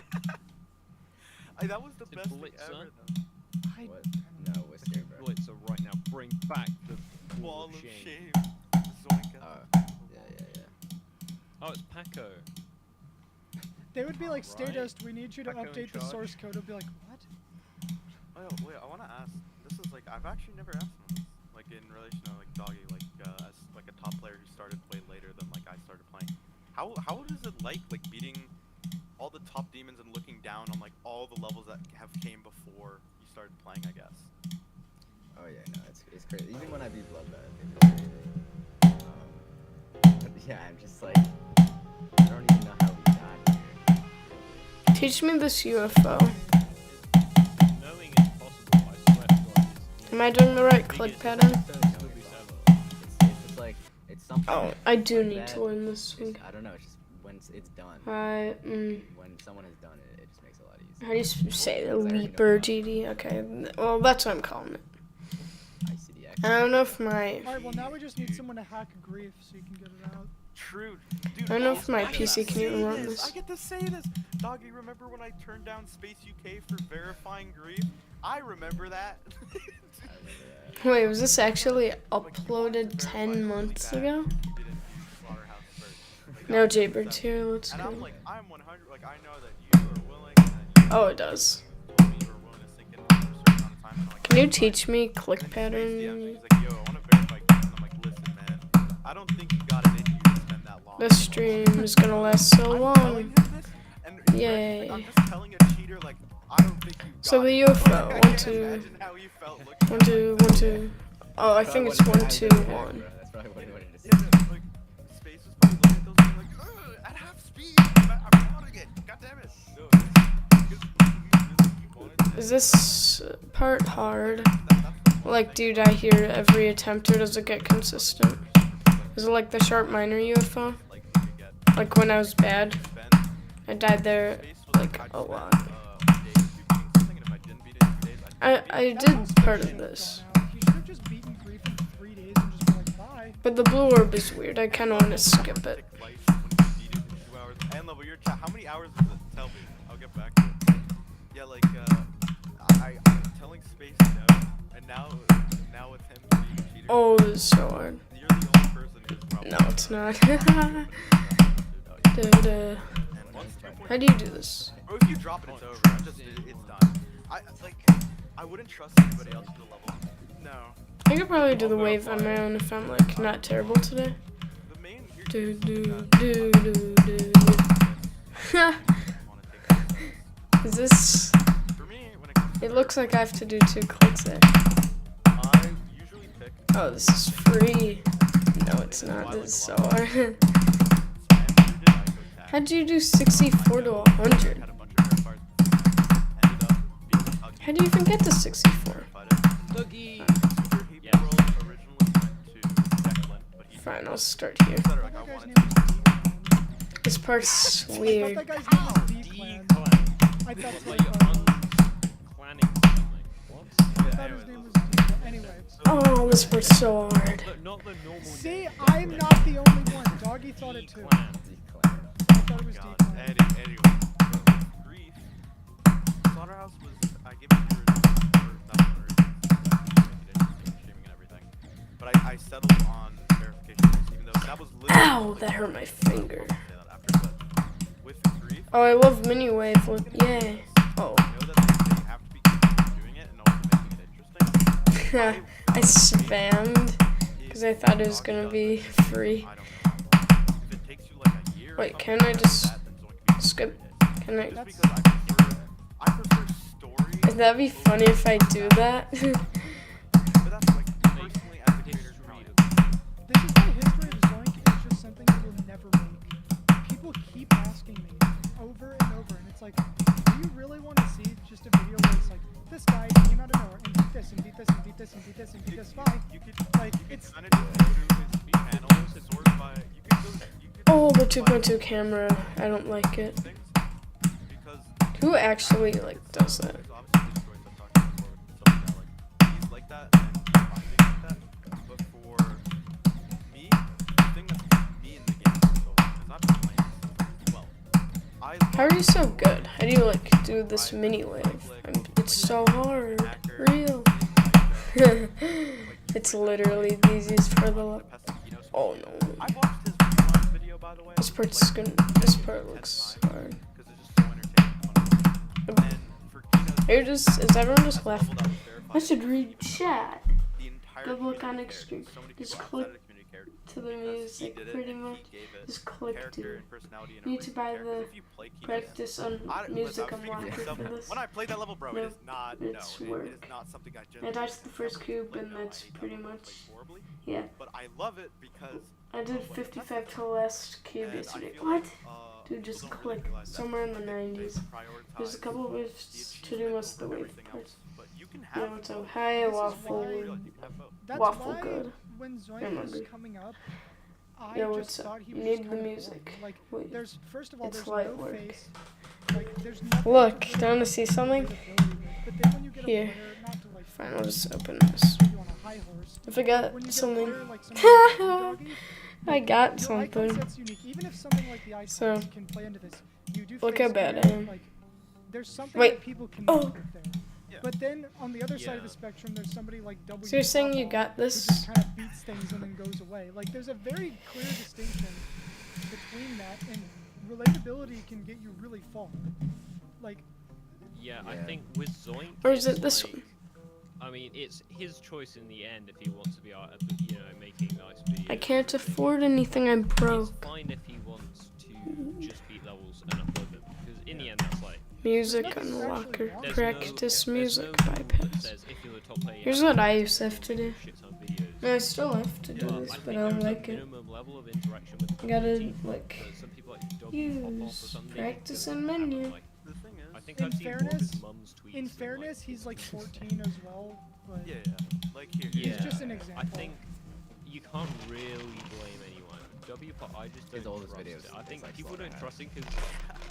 That was the Is it best thing Blitzer? ever. Though. I, What? I don't know. No, with Cerebral. Blitzer right now. Bring back the Wall of shame. shame. Zoinka. Yeah. Oh, it's Paco. They would be like, Alright. Stardust, we need you to Back on update the charge. source code. I'd be like, what? Oh, wait, I want to ask. This is like I've actually never asked him this. Like in relation to like Doggy, like as like a top player who started way later than like I started playing. How is it like beating all the top demons and looking down on like all the levels that have came before you started playing? I guess. Oh yeah, no, it's crazy. Even when I beat Bloodbath, it's crazy. But yeah, I'm just like, I don't even know how we got here. Teach me this UFO. Knowing it's possible, I swear to God. Am I doing the right click pattern? It's like, it's something. Oh, I do like need that. to learn this one. I don't know, it's just when it's done. When someone has done it, it just makes it a lot easier. How do you say the Leaper GD? Okay, well that's what I'm calling it. ICDX. I don't know if my Alright, well now we just need someone to hack Grief so you can get it out. True. Dude, I don't know if my I get PC to can even say run this. I get to say this. Doggy, remember when I turned down Space UK for verifying grief? I remember that. I remember that. Wait, was this actually uploaded 10 months ago? You didn't use Slaughterhouse first. Like, No, that was Jaybird's upset. here. Let's And go. I'm like, I'm 100. Like, I know that you are willing. And that you Oh, it does. told me you were willing to sink in for a certain amount of time. And I'm like, Can you "That's fine." teach me And click then pattern? Space DMs me, he's like, yo, I want to verify grief. And I'm like, listen, man. I don't think you got it in you to spend that long. This stream is gonna last so I'm long. telling him this, and Yay. I'm just telling a cheater, like, I don't think you got So the it. UFO, I one, can't two, imagine how you felt looking one, at two, like one, two. Oh, I think it's 1, 2, 1. That's probably what he wanted to say. Yeah, like, Space was probably looking at those and like, ugh, at half speed, I'm counting it, god damn it. No, it's because he wanted to. Is this part hard? That's the Like, dude, I hear every attempt, or does it get consistent? Is it like the Sharp Minor UFO? like you could get Like when I was bad, Ben. I died there Space was like I'd a spend, lot. days beating something, and if I didn't beat it in 2 days, I That did whole part spreadsheet of was this. gone out. He should have just beaten Grief in 3 days and just been like, bye. But the blue orb is weird. I kind of want to skip it. When you beat it in 2 hours. And level your chat. How many hours is it? Tell me. I'll get back to it. Yeah, like I'm telling Space no, and now with him being a cheater. Oh, this is so hard. You're the only person who's probably. No, it's not. And Duh. once 2.0 How do you do this? Bro, if you drop it, it's over. It's done. I wouldn't trust anybody else to the level. No. I could probably do the wave on my own if I'm like not terrible today. The main. Do do do do do. Is this? For me, when it comes to It looks like I have to do 2 clicks there. I usually pick Oh, this is free. No, it's not. This is so hard. spam suited ICO tag. How'd you do 64 to 100? Had a bunch of verifiers. Ended up being a Huggy. How do you even get to 64? Verified it. Doogie! Super Heat Yes. World originally went to Declan, but he Fine, I'll start here. said, like, I That guy's wanted name to. was D-Clan. This part's I thought weird. that guy's name was D-Clan. I thought It's so. like you're unclanning something. What? I thought his name was D-Clan. Anyway. Oh, this part's so hard. Not the normal See, name. I'm not the only one. Doggy thought it too. D-clan. I thought it was God. D-Clan. Anyway, Grief. Slaughterhouse was. I give it your for that's one reason. Streaming and everything. But I settled on verification, even though that was literally. Ow, that hurt my finger. Say that after, but with Grief. Oh, I love mini wave. Yay. Oh. I know that they have to be capable of doing it and also making it interesting. I spammed because I thought it was gonna be free. I don't know. If it takes you like a year or Wait, something can I to just do that, then Zoink can be skip? good. Can I? Just because I prefer story. Would that be funny if I do that? But that's like personally as a creator. This is why history of Zoink is just something that will never make. people keep asking me over and over, and it's like, do you really want to see just a video where it's like, this guy came out of nowhere and beat this and beat this and beat this and beat this and beat this by? Like, it's... Kind of go through his speed panels, sort by, you could Oh, the 2.2 camera. I don't like it. things because Who actually like does that? there's obviously stories I've talked about before with stuff like he's like that and he's fine being like that. But for me, the thing that's me in the game is I've been playing this well. How are you so good? How do you like do this mini wave? It's so hard. Real. It's literally the easiest for the level. Oh no. I watched his rewind video, by the way. This part's gonna. This part looks hard. Because it's just so entertaining. And for Kino's, Are you just? Is everyone just the level laughing? that was verified, I should read chat. the entire Good look on community extreme. cared. So many Just people click outside of the community cared to the because he music, did it pretty and much. he gave it Just click character to. and personality and You need to everything buy there. 'Cause the if you play Kino's, practice on I music was speaking for unlocker myself. for this. When I played that level, bro, No, it is not. it's no, work. it is not something I just. I dodged the first cube, and no, that's I hate that pretty level. I much. played horribly, Yeah. but I love it because. I did 55 to the last cube and I yesterday. feel What? like, Dude, people just don't really click. realize that Somewhere in the they 90s. There's a prioritize couple of the ways to do achievement most of the over wave everything parts. else, but you can Yeah, have what's both. up? Hi, This is Waffle. why- You can have both. That's Waffle why good. when I'm Zoink was hungry. coming up, I Yeah, just what's up? thought he You was need just the kind of music. boring. Like, Wait. there's first of all, It's there's light no work. face. Like, there's nothing. Look, to do you want to see something? relatability. But then when you get Here. a player, not to like Fine, I'll just open this. put you on a high horse. If I got When you get a something. player like somebody like Doggy, I got your something. icon set's unique. Even if something like the icons So, can play into this, you do look face how bad I cam, am. Like, there's something Wait. that people can Oh. with there. Yeah. But then on the other side of the Yeah. spectrum, there's somebody like W. So you're saying you Papa got who this? just kind of beats things and then goes away. Like, there's a very clear distinction between that, and relatability can get you really far. Like, Yeah, I Yeah. think with Zoink, Or is it's it this like, one? I mean, it's his choice in the end if he wants to be, making nice videos. I can't and everything. afford anything. I'm It's broke. fine if he wants to just beat levels and upload them, because in the end, that's like Music There's nothing unlocker. actually wrong. there's Practice no, music there's no rule that bypass. says if you're the top player, you Here's have what to I make used to have to do. shit ton of videos. No, I still have to do But this, I but think I don't there's like a it. minimum level of interaction with the I gotta, community. like, Some people like dog pop off or use something. practice that and happen, menu. like, The thing is, I think In I've seen more of fairness- his mum's tweets. in than, fairness, he's like 14 as well. But yeah, like here. Yeah, It's just an example. I think you can't really blame anyone. W Pop, I just His don't oldest trust videos, it. I it's think like people don't slaughterhouse. trust him because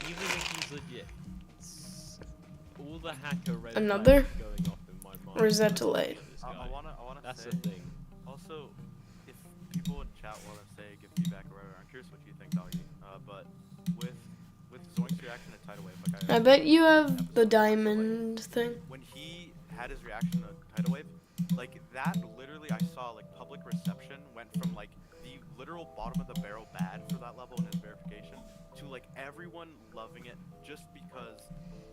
even if he's legit, all the hacker red Another? flags going off in my mind. Or is that when I delayed? look at this I guy. wanna That's say. the thing. Also, if people in chat want to say give feedback or whatever, I'm curious what you think, Doggy. But with Zoink's reaction to Tidal Wave, like I bet you have the diamond thing. when he had his reaction to Tidal Wave, like that literally I saw like public reception went from like the literal bottom of the barrel bad for that level in his verification to like everyone loving it just because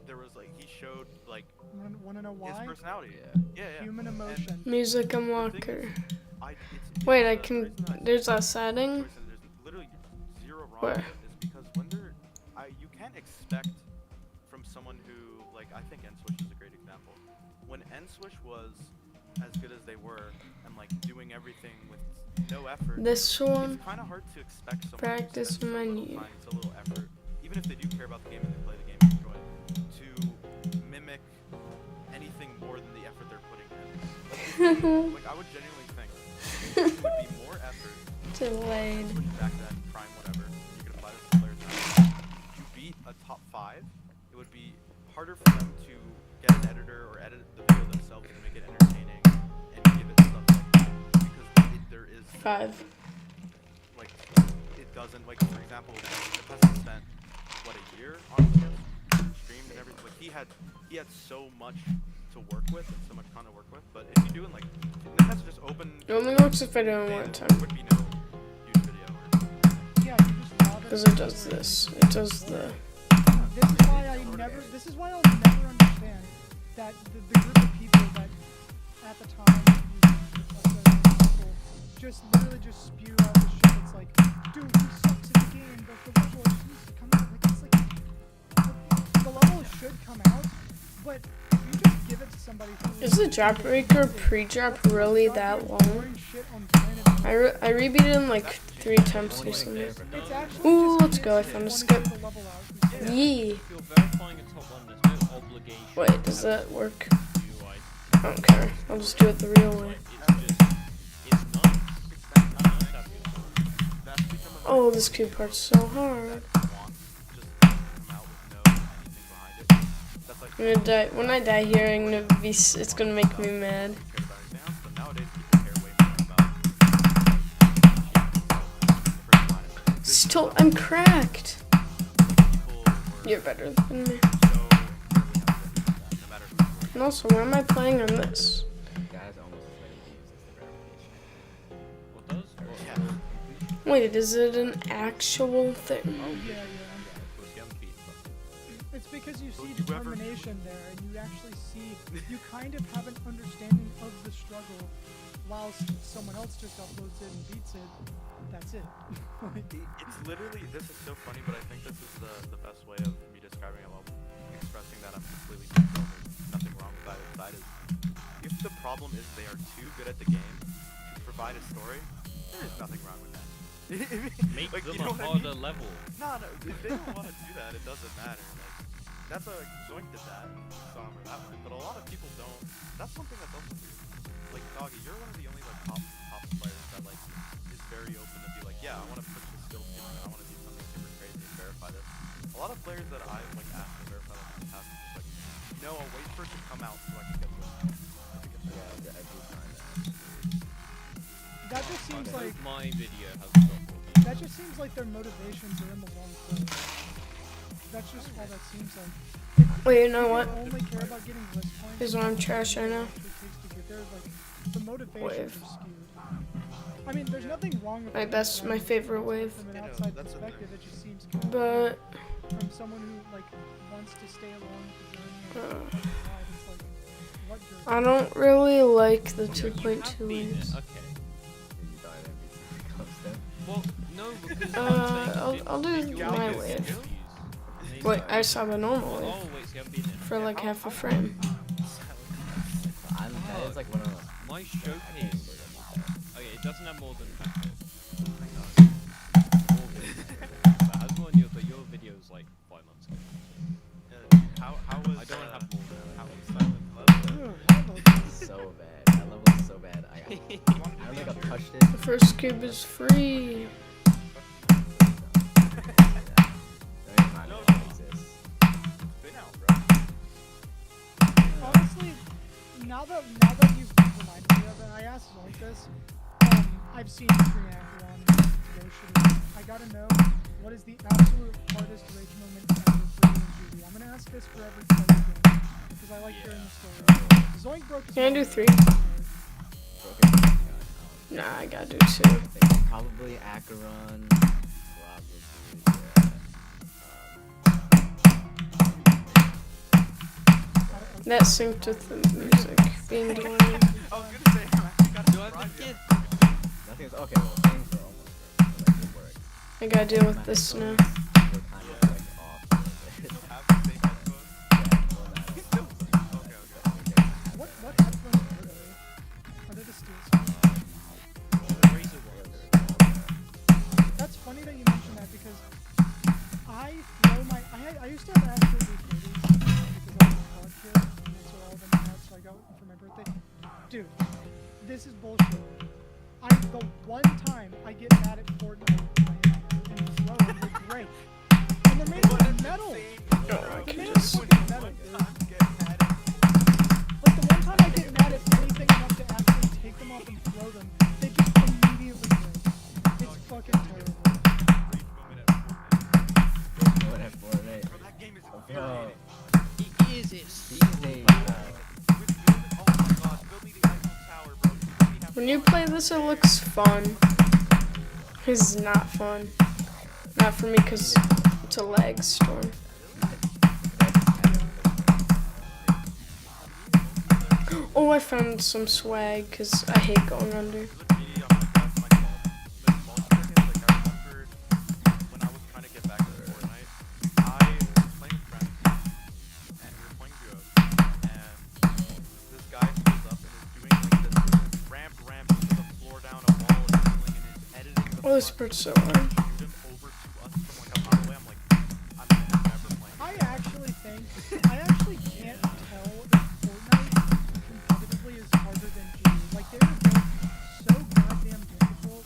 there was like he showed like want to know his why? personality. Yeah. Yeah. Human And emotion. Music the thing unlocker. is, Wait, I the can. reason I There's say a setting. choice and there's literally zero wrong Where? with it is because when you can't expect from someone who, like, I think N-Switch is a great example. When N-Switch was as good as they were and like doing everything with no effort, This one. it's kind of hard to expect someone Practice who spends so little menu. time, so little effort, even if they do care about the game and they play the game and enjoy it, to mimic anything more than the effort they're putting in. Like, I would genuinely think it would be more effort. Delayed. Switch back to that prime whatever. You could apply this to players now. To beat a top 5, it would be harder for them to get an editor or edit the video themselves to make it entertaining and give it stuff like that because there is 5. like it doesn't like for example the person spent what a year on this streamed and everything like he had so much to work with and so much content to work with but if you do it like that's just open It only works if I do it one there time. would be no YouTube video or Yeah, you just draw Because it does this. It does the. This is why I'll never understand that the group of people that at the time just literally just spew out the shit that's like, dude, he sucks at the game, but the level needs to come out. Like, it's like the level should come out, but if you just give it to somebody who Is the drop break or pre-drop really that long? boring shit on planet I rebeat it in like 3 attempts recently. It's actually Ooh, just let's go. I kids found a wanting skip. to level out who's so- Yee. If you're verifying a top one, there's no obligation. Wait, does that work? UI. I don't care. I'll just do it the real way. It's nice. It's nice to have your Oh, this cube part's so hard. I'm gonna die. When I die here, I'm gonna be. It's gonna make me mad. Still, I'm cracked. You're better than me. And also, why am I playing on this? Guys almost as many views as the verification. What does? Wait, is it an actual thing? Yeah. It's because you see determination there, and you actually see, you kind of have an understanding of the struggle, whilst someone else just uploads it and beats it. That's it. It's literally, this is so funny, but I think this is the best way of me describing it while expressing that I'm completely neutral. There's nothing wrong with either side. If the problem is they are too good at the game to provide a story, there is nothing wrong with that. Make Like, them you know a what I harder mean? level. No, if they don't want to do that, it doesn't matter. Like, that's a Zoink did that, saw him that way. But a lot of people don't. That's something that's also weird. Like, Doggy, you're one of the only like top players that like is very open to be like, yeah, I want to push the skill ceiling. I want to do something super crazy and verify this. A lot of players that I've like asked to verify them in the past are just like, no, I'll wait for it to come out so I can get this. Yeah, I do find that. That just seems like, My video has got more views. that just seems like their motivations are in the wrong place. That's just all that seems like. Wait, you know what? If you only care about getting list points, Here's what I'm trash right now. it takes to get there, like, the motivations Wave. are skewed. I mean, there's nothing wrong with My it, best, my favorite wave. From an You know, outside that's the perspective, it just seems kind of But from someone who like wants to stay along with the journey. And Uh. it's like, what journey? I don't really like the You 2.2 have been waves. it, okay. Did you die then? Close then? Well, no, because I'll do my wave. Wait, I saw the normal wave Oh, wait, so you haven't been in. for like half a frame. That is like one of those. My showcase. Okay, it doesn't have more than half. But as one your video is like 5 months ago. How was I don't have more than how that. was Silent Club? So bad. That level is so bad. I don't think I've touched it. The first cube is free. Honestly, now that you've reminded me of it, I asked Zoink this. I've seen you stream Acheron and go shooting. I gotta know what is the absolute hardest rage moment ever for you in GD. I'm gonna ask this for every player game because I like hearing the story. Zoink broke his Can I do phone. 3? Nah, I gotta do 2. Probably Acheron. That synced with the music being delayed. I was gonna say, I actually got Do I a have a kid? Nothing's okay. Well, things are almost like it works. I gotta deal with this now. We're kind of like off. a little bit. have the same headphones. Yeah, well, that- He's still okay. What headphones are they? Are they the Steel Series? Razor wires. That's funny that you mentioned that because I throw my I used to have Astro 830s because I was a college kid and that's what all of them had, so I got one for my birthday. Dude, this is bullshit. The one time I get mad at Fortnite and throw it, they break. And they're made of metal. Oh, I They're can made of just. fucking metal, dude. Like the one time I get mad at anything enough to actually take them off and throw them, they just immediately break. It's fucking terrible. What at Fortnite? That game is Bro, infuriating. It is, these days, bro. Oh my god, build me the Eiffel Tower, bro. You really have When you play this, it looks fun. It's not fun. Not for me, because it's a lag storm. Oh, I found some swag, because I hate going under. It was a video on my dad's my fault. But bullshit is, like, I remember when I was trying to get back into Fortnite, I was playing with friends, and we were playing duos, and this guy shows up and is doing like this ramp to the floor down a wall and Oh, this part's so hard. shoot him over to us from like a mile away. I'm like, I'm never playing. I actually can't tell if Fortnite competitively is harder than GD. Like, they're both so goddamn difficult.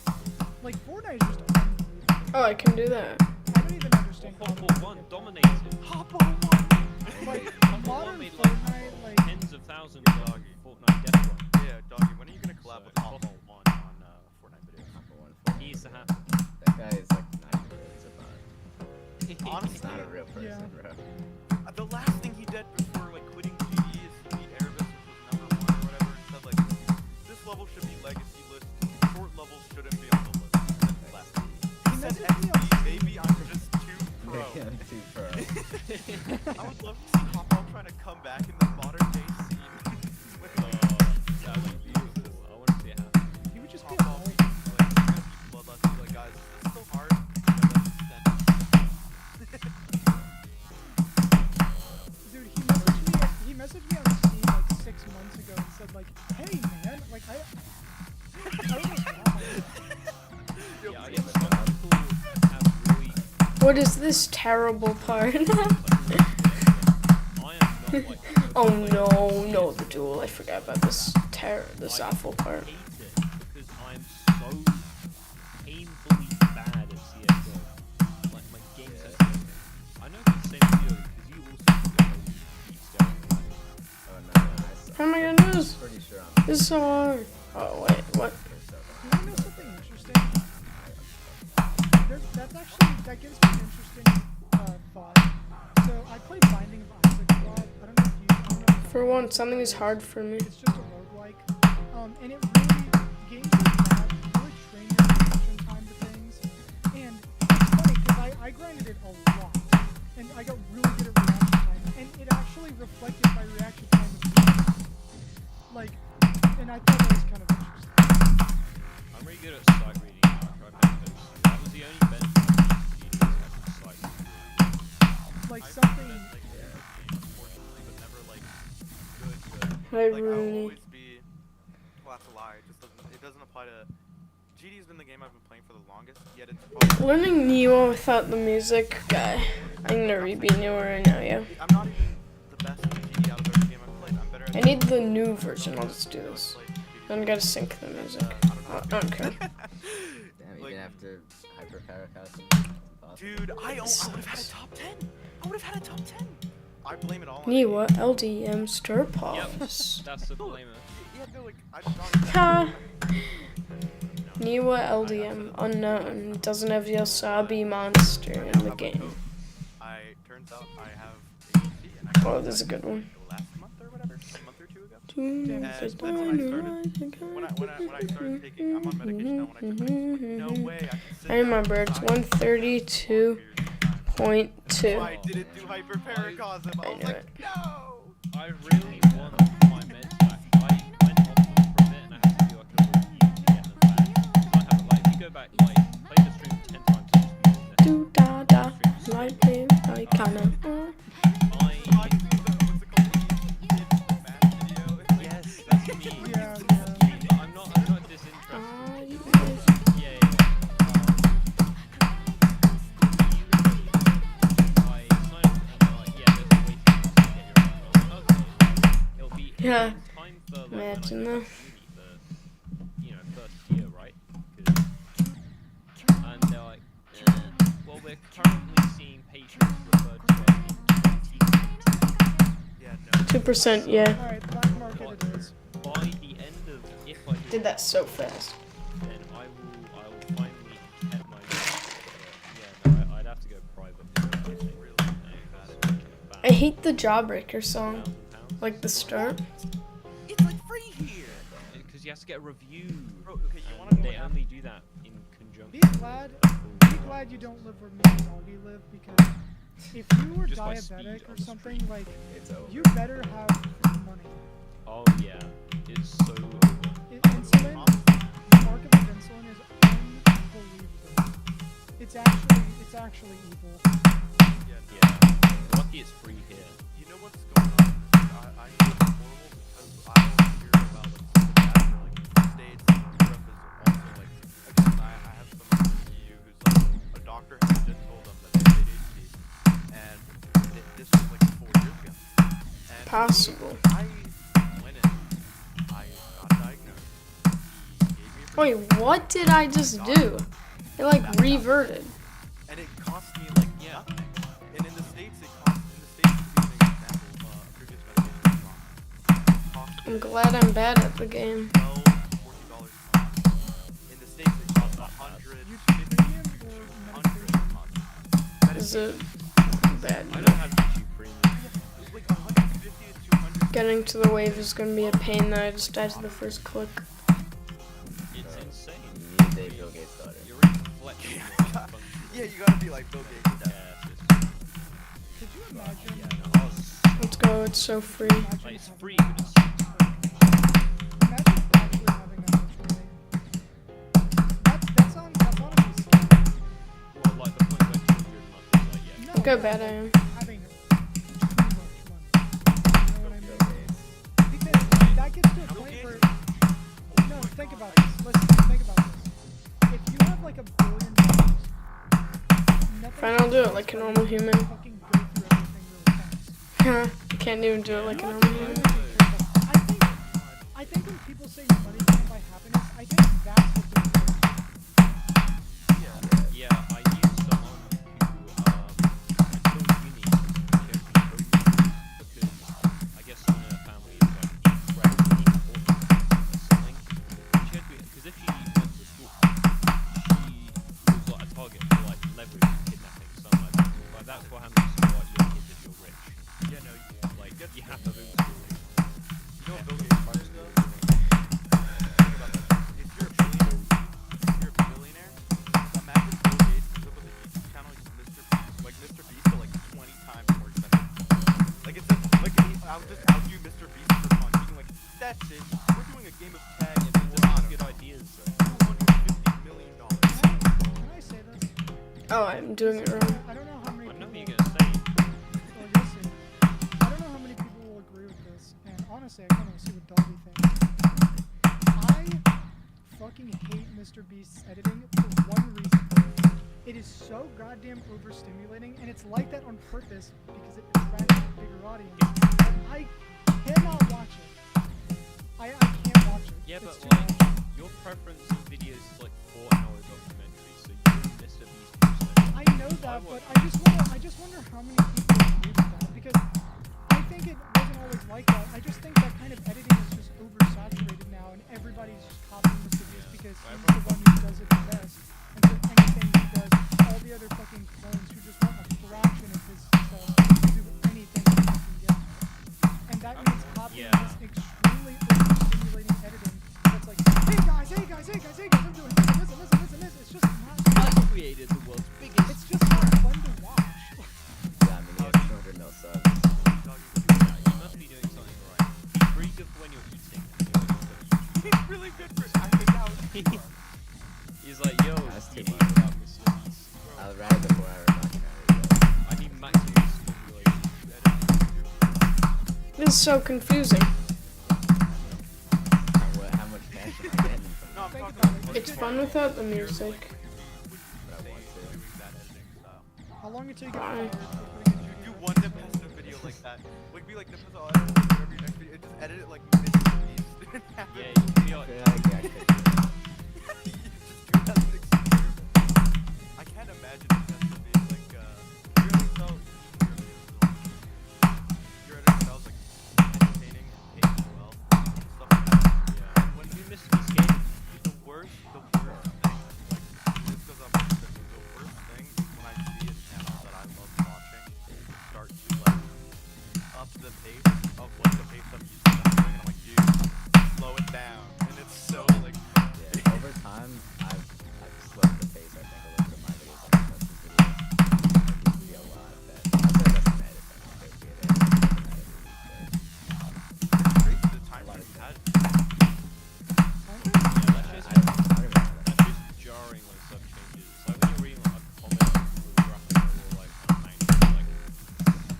Like, Fortnite is just unbelievable. Oh, I can do that. I don't even understand how Hop they on do one it. dominated. Hop on one. Like, Hop on modern one made Fortnite, like, tens of thousands of Fortnite death run. Yeah, doggy. When are you gonna collab with Hop on one on Fortnite videos? Number one He needs to happen. That guy is like not even real. He's a bot. Honestly, He's not a real person, Yeah. bro. The last thing he did before like quitting GD is he beat Erebus, which was number 1 or whatever, and said like, this level should be legacy list, short levels shouldn't be on the list. And then last he said messaged me on XP, maybe I'm just too pro. Maybe I'm too pro. I would love to see Hopal trying to come back in the modern day scene. With like, That would be beautiful. I want to see it happen. he would just be a Hopal whole being like, he's gonna be bloodlust, he's like, guys, this is so hard. But let's extend it. Dude, he messaged me on Steam like 6 months ago and said like, hey man, like I don't know why. Yeah, I get some people have really. What is this terrible part? I am not like. Oh no, the duel. I forgot about this awful part. I hate it because I'm so painfully bad at CS:GO. Like my game sense. I know it's the same for you because you also keep staring at me. Oh no, I suck. How am I gonna do this? Pretty sure I'm This is so hard. Oh wait, what? first up. You wanna know something interesting? That gives me an interesting thought. So I played Binding of Isaac a lot. I don't know if you For one, something is hard for me. It's just a roguelike. And it really, games like that really train your reaction time to things. And it's funny because I grinded it a lot. And I got really good at reaction time. And it actually reflected my reaction time. Like, and I thought that was kind of interesting. I'm really good at sight reading. That was the only benefit of GD was actually sight reading. Like I've something. been at, like, unfortunately, but never like good. Hi, Like I'll Rooney. always be. Well, that's a lie. It doesn't apply to. GD's been the game I've been playing for the longest. Yet it's probably. Learning Neo without the music guy. I'm gonna rebeat Neo right now, yeah. I'm not even the best at GD out of every game I've played. I'm better at. I need the new version. I'll just do this. I don't gotta sync the music. I don't care. Damn, you Like- didn't have to hyperpower costume. Dude, I would have had a top 10. I would have had a top 10. I blame it all on. Neo LDM stir pause. Yep, that's the blamer. Yeah, no, like I'm not. Ha! Niwa LDM unknown doesn't have Yosabi monster in the game. Turns out I have ADC and I Oh, this is a good one. last month or whatever, a month or two ago. When When I started taking, I'm on medication now. When I took medication, like, no way, I can sit I remember down it's and decide 132.2. I didn't do hyperparacosm. I was knew like, it. no. I really want my meds back. I went off them for a bit and I had to do like a review to get them back. I have like if you go back like play the stream 10 times and just use the Do da da, like me, I kinda. Yes, that's me. Yeah, But I'm not disinterested. Yeah. I signed up and they're like, yeah, there's a waiting list to get your own. Okay. It'll be Yeah. in time for like Imagine when I go that. back to uni for, first year, right? 'Cause- and they're like, well, we're currently seeing patients referred to us in 2022. Yeah, no. 2%, yeah. Alright, black market it is. By the end of, if I do Did that so fast. then I will finally get my yeah, no, I'd have to go private. I think, really. I hate the Jawbreaker song. £1,000. Like the start. It's like free here. Because you have to get a review. Bro, okay, you want and to know they what only do that in conjunction. Be glad you don't live where me and Doggy live, because if you were Just by diabetic speed or on the something, street. like, It's over. you better have money. Oh yeah, it's so over. Insulin, the market of insulin is unbelievable. It's actually evil. Yeah, no. Yeah, lucky it's free here. You know what's going on? I know it's horrible because I always hear about like the bad in like the States and Europe is also like again I have some Wait, what did I just do? It like reverted. And it cost me like nothing. And in the States, to give you an example, a previous medication cost I'm glad I'm bad at the game. $12 to $14 a month. In the States, it costs $150 Premium to or $200 a month. Is it bad? I don't have YouTube Premium. It's like $150 to $200. Getting to the wave is gonna be a pain that I just died to the first click. It's insane. You need a Bill Gates daughter. You're really flexible. Yeah, you gotta be like Bill Gates. Yeah, it's Could you imagine? yeah, no, Let's go, it's so free. like, it's free, but it's Imagine actually having that much money. That's honestly scary. well, like the point where 200 a month is like, yeah. No, Look how no, bad I like, am. having too much money. You know what I mean? Because that gets to a point where. No, think about this. Listen, think about this. If you have like $1 billion, Fine, I'll do it like a normal human. fucking go through everything really fast. I can't even do it like a You normal have to human. be really careful. I think when people say money can't buy happiness, I think that's what they're doing. Yeah, I knew someone who, until uni, she actually told me because I guess someone in her family is like incredibly important or something. She had to, because if she went to school, she was like a target for like leverage and kidnapping, something like that. Like that's what happens to like your kids if you're rich. Yeah, no, Like you have to homeschool. you know what Bill Gates first does? Think about this. If you're a billionaire, imagine Bill Gates comes up with a YouTube channel like Mr. Beast, but like 20 times more expensive. Like it's like I'll do Mr. Beast for fun. You can like, that's it. We're doing a game of tag and There's we're some on good ideas. $250 million. Can I say this? Oh, I'm doing it wrong. I don't know how many I know what people. you're gonna say. Well, listen, I don't know how many people will agree with this, and honestly, I kind of want to see what Dolby thinks. I fucking hate Mr. Beast's editing for one reason. It is so goddamn overstimulating, and it's like that on purpose because it attracts a bigger audience. And I cannot watch it. I can't watch it. Yeah, It's but too like much. your preference in videos is like 4-hour documentaries, so you wouldn't miss a beast. I know that, but I just wonder how many people agree with that because I think it wasn't always like that. I just think that kind of editing is just oversaturated now, and everybody's just copying Mr. Beast because he's the one who does it the best. And so anything he does, all the other fucking clones who just want a fraction of his stuff do anything they can get. And that means copying Yeah. this extremely overstimulating editing that's like, hey guys, I'm doing this. It's just not. I created the world's biggest. It's just not fun to watch. Yeah, I mean, he has 200 mil subs. You must be doing something right. It's pretty good for when you're eating. He's really good for I think that was He's like, yo, That's too eating much. about Mr. Beast. I'll write it before I documentary. I need maximum stimulation. This is so confusing. How much cash am I getting from No, I'm Think talking about it. It's fun without the music. would what I say want to? doing that editing style. How long until you get Fine. fired for putting in Do junior? one Nipista video like that. Like be like Nipista, I don't know, whatever your next video. Just edit it like Mr. Beast. And have Yeah, it you'll be I like, feel like I could do that. just do that as an experiment. I can't imagine it just to be like, your editing style, your editing style is like entertaining and paced well, stuff like that. yeah. When you miss Beast game, The worst thing, like, this goes up with the worst thing is when I see a channel that I love watching start to, like, up the pace of what the pace I'm used to them doing, and I'm like, dude, slow it down. And it's so, like, Yeah, over time, I've slowed the pace, I think, a little bit of my videos on the Justice video. It used to be a lot faster. I said that's an edit, that's not crazy edit. crazy the time lot you of had. yeah, that's just jarring when stuff changes. It's like when you're reading like a comic or a graphic novel or like a manga, like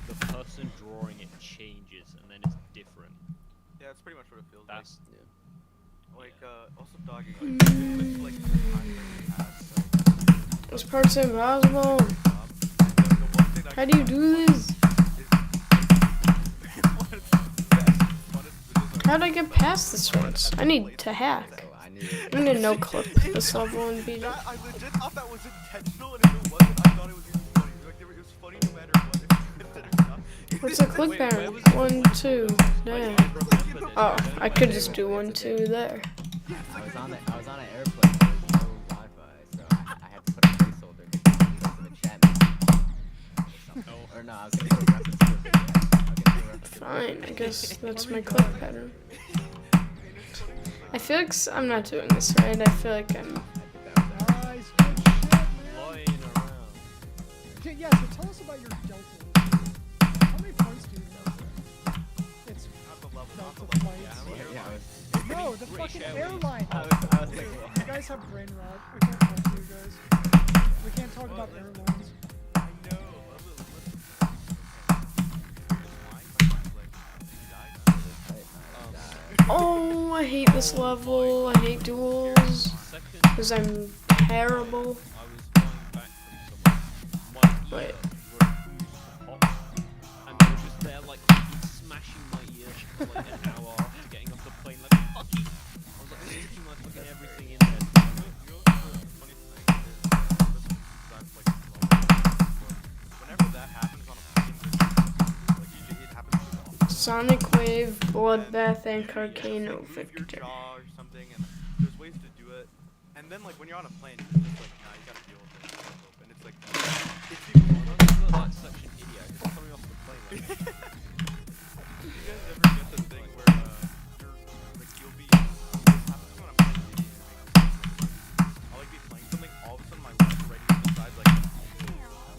the person drawing it changes and then it's different. Yeah, it's pretty much what it feels That's like. Also dogging, like, the time that we had, like, This part's impossible. the one thing that How do you do this? How do I get past this once? I need to hack. So I I knew. You I'm gonna no clip this level and beat it. That, I legit thought that was intentional, and if it wasn't, I thought it was gonna be funny. Like, it was funny no matter what. If you did it or not. What's a click Wait, where pattern? was it? 1, 2, there. Oh, I could just do 1, 2 there. I was on an airplane. There was no Wi-Fi, so I had to put a placeholder because of a chat message. Or no, I was gonna put a reference to a video. Fine, I guess that's my click pattern. I feel like I'm not doing this right. I feel like I'm. Nice, good shit, man. Flying around. Okay, yeah, so tell us about your delta. How many points do you know? It's Not the level, not the delta level. flights. Yeah, I was. No, the fucking airline. I was like, You guys have brain rot. I can't talk to you guys. We can't talk about airlines. I know. Oh, I hate this level. I hate duels because I'm terrible. I was flying back from somewhere. My Wait. ear were hot, and they were just there like fucking smashing my ear for like an hour after getting off the plane. Like fuck you. I was like sticking my fucking everything in there. Whenever that happens on a plane, like usually it happens too often. Sonic Wave, Bloodbath, and Carcano Move your Victor. jaw or something, and there's ways to do it. And then like when you're on a plane, you're just like, nah, you gotta deal with it. And it's like, it's even I was like such an idiot. I was coming off the plane. Like, Do you guys ever get the thing where you're like you'll be this happens when I'm playing video games. I'll like be playing something, all of a sudden my left right to the side like,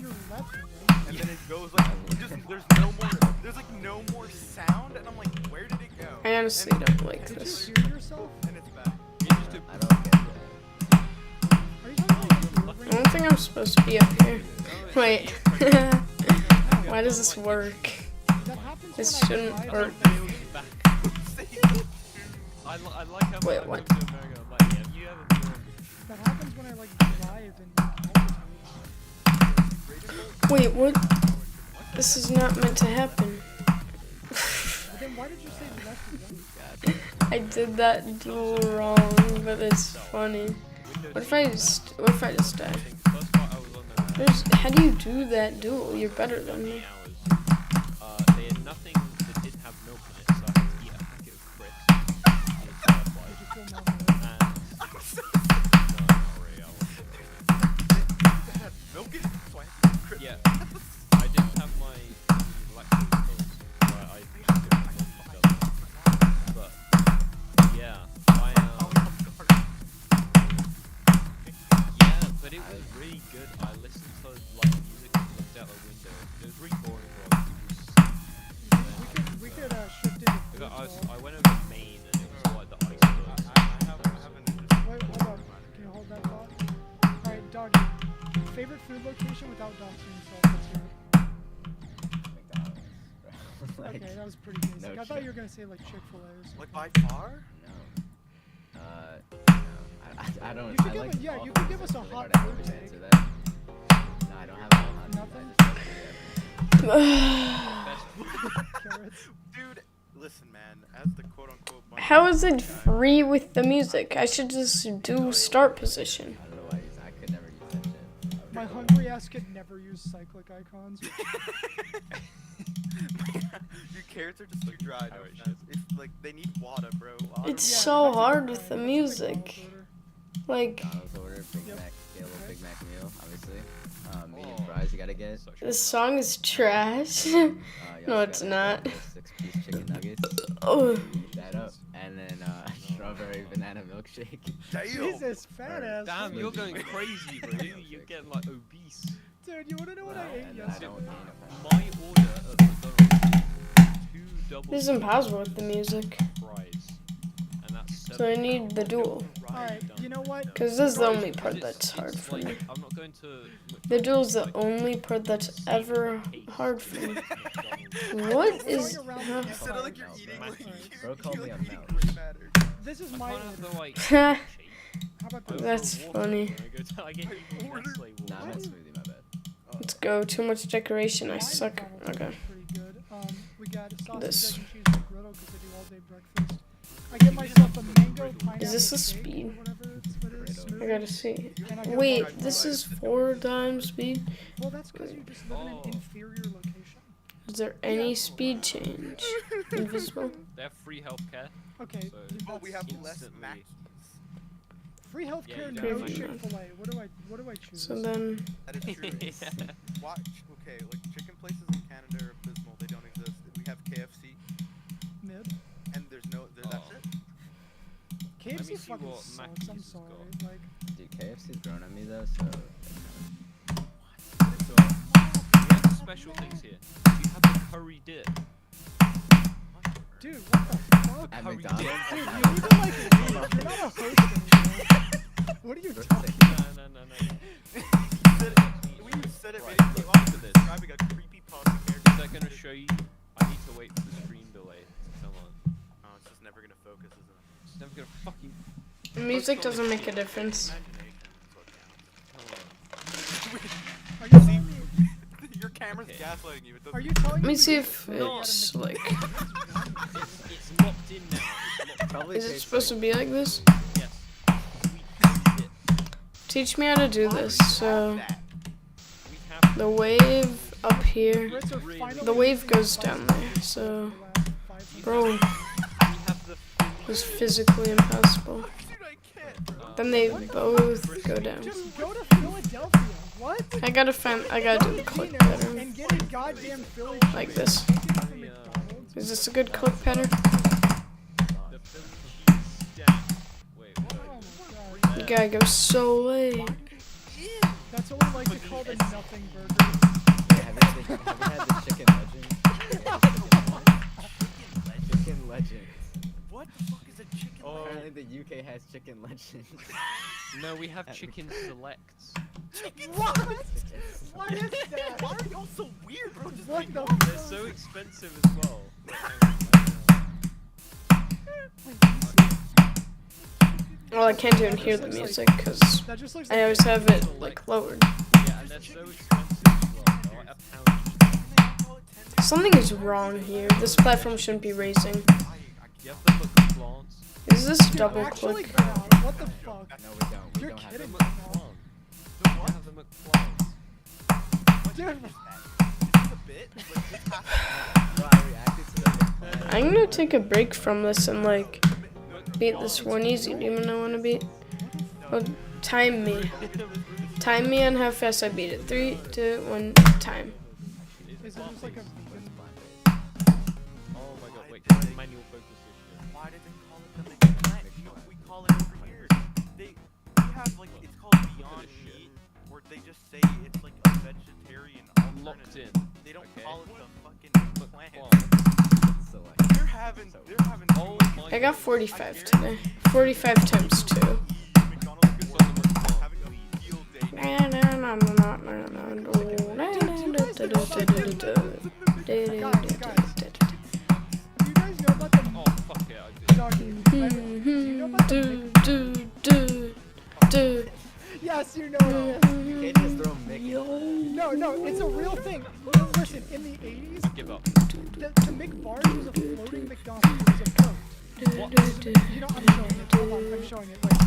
Your left and right. and then it goes like just there's like no more sound, and I'm like, where did it go? I honestly And- don't like Did this. you hear yourself? And it's bad. I don't get that. Are you talking about I don't think I'm supposed to be up here. Wait. Why does this work? that happens This when shouldn't I drive? work. I like how Wait, when I what? go to America, I'm like, yeah, you ever been on That happens when I like drive and Wait, what? This is not meant to happen. But then why did you say left and right? I did that duel wrong, but it's funny. What if I just die? First part I was on the How do you do that duel? You're better than me. hours. They had nothing that didn't have milk in it, so I had to eat a packet of crisps. And it's Did you feel malnourished? no, not really. I wasn't. Had milk in it, so I had to eat crisps. Yeah, I didn't have my lactose pills, so I just didn't fuck up. But yeah, yeah, but it was really good. I listened to like music and looked out the window. It was really boring, bro. We could shift into food I went over Maine and it was like the icebergs. I have an interesting. Wait, hold up. Can you hold that thought? Alright, Doggy. Favorite food location without doxing yourself? Let's hear it. McDonald's. Like, Okay, that was pretty basic. no I thought shit. you were gonna say like Chick-fil-A or something. Like by far? No. I don't. You should I give like it- yeah, all you foods, could give us it's a really hot hard food to take. answer that. No, I don't have a hot Nothing? food. I just Carrots. Dude, listen, man. As the quote-unquote. money How is it guy, free with the music? I should just do start position. I don't know why I could never use that shit. My hungry ass could never use cyclic icons. Your carrots are just too dry. No offense. It's like they need water, bro. Water. It's Yeah, so that's a hard good with the point. music. Like, McDonald's order, Big Yep. Mac, get a little Big Mac meal, obviously. Medium Oh. fries you gotta get. this song is trash. You No, also it's gotta not. get a 6-piece chicken nuggets. Oh, Eat that up. And then strawberry banana milkshake. Damn. Jesus, fat ass. Damn, Holy you're going shit. crazy, bro. You're getting like obese. Dude, you wanna know what I ate And I yesterday? don't gain a pound. My order at McDonald's is 2 double this is impossible with the music. fries, and that's So I need the duel. Alright, you know what? Because this is the only part that's hard for me. I'm not going to. The duel is the only part that's ever hard for me. What is... Going around huh? the You said it like you're Melt, eating bro. like Bro called you're me like a eating melt. gray matter. This is I my can't have order. the like. How about I this? That's order water, funny. and I go to- I get even Order- Nestle water. Nah, I'm not smoothie, my bad. Let's go. Too much decoration. I My suck. McDonald's Okay. is pretty good. We got sausage, This. egg, and cheese McGriddle because I do all day breakfast. I get myself a mango pineapple Is this a shake. speed? moving. I gotta see. And I go Wait, back. this is 4 times speed? Well, that's because you just live in an Oh. inferior location. Is there any speed change? Invisible? They have free healthcare. Okay. So- Oh, we have less Instantly. Mackies. Free Yeah, healthcare, you no got Chick-fil-A. What do I choose? So then, That is true. Yeah. Watch. Okay, like chicken places in Canada are abysmal. They don't exist. We have KFC, Mid. and there's no. That's Oh. it. me KFC see fucking what sucks. Mackey's I'm has sorry. got. Like, Dude, KFC's grown on me though, so. So, we have special things here. You have the curry dip. dude, what the fuck? At Curry McDonald's? dip. Dude, you need to like leave. You're not a host anymore. What are you talking about? No. We said it. Right, Right, look, off look at this. describing a creepy pasta character. Is that gonna show you? I need to wait for the screen delay to come on. Oh, it's just never gonna focus, isn't it? It's never gonna fucking music doesn't make a difference. Imagination is what counts. come on. Are you telling me? Your camera's Okay. gaslighting you. It doesn't Are you telling Let me? me we see get if food out of it's like. It's locked in now. It's locked. Probably Is it tastes supposed to like- be like this? Yes. Sweet curry dip. Teach me how to do this. So, that. We have the wave up here. Brits are Really? finally The wave using goes pasta down there, for so. the last 500 Bro, we have the it's physically impossible. Dude, I can't, bro. Then they both go down. Just go to Philadelphia. What? I gotta do the click Dino's pattern. and get a goddamn Philly Like cheese. this. Can't get it from McDonald's. Is this a good click pattern? the Philly cheese stack. Wait, Oh my god. You gotta go so late. That's what we like to call the nothing burger. Yeah, have you had the chicken legend? Chicken legend. What the fuck is a chicken Oh. Apparently the UK has chicken legend. no, we have chicken selects. What? What is that? Why are y'all so weird, bro? Just What like, the They're fuck? so expensive as well. Well, I can't even hear the music because That just looks I like always have it like lowered. Yeah, and they're so expensive as well. They're like £1. Something is wrong here. This platform shouldn't be racing. You have the McPlants. Is this Dude, double actually, click? God, what the fuck? No, we don't. We You're don't have kidding it. me. McPlant. You have the McPlants. Dude, a bit. Like, this has Bro, I reacted to the I'm gonna take a break from this and like beat this one easy. Do you even know when to beat? Well, time me. Time me on how fast I beat it. 3, 2, 1, time. is it just like a Oh my god, wait, can I manual focus this shit? why did they call it the McPlant? You know what we call it over here? We have like it's called Beyond Meat, where they just say it's like a vegetarian Locked alternative. in. They don't Okay. call it the fucking plant. McPlant. select. They're having Oh my I got 45 today. 45 times 2. McDonald's good work. Having a field day. Guys, do you guys know about the Oh, fuck it, I did. doggy? Do you know about the Yes, you know it. You can't just throw Mickey. No, it's a real thing. Listen, in the 80s, Give up. to make bars was a floating McDonald's. It was a boat. You know, I'm showing it. Hold on, I'm showing it. Like,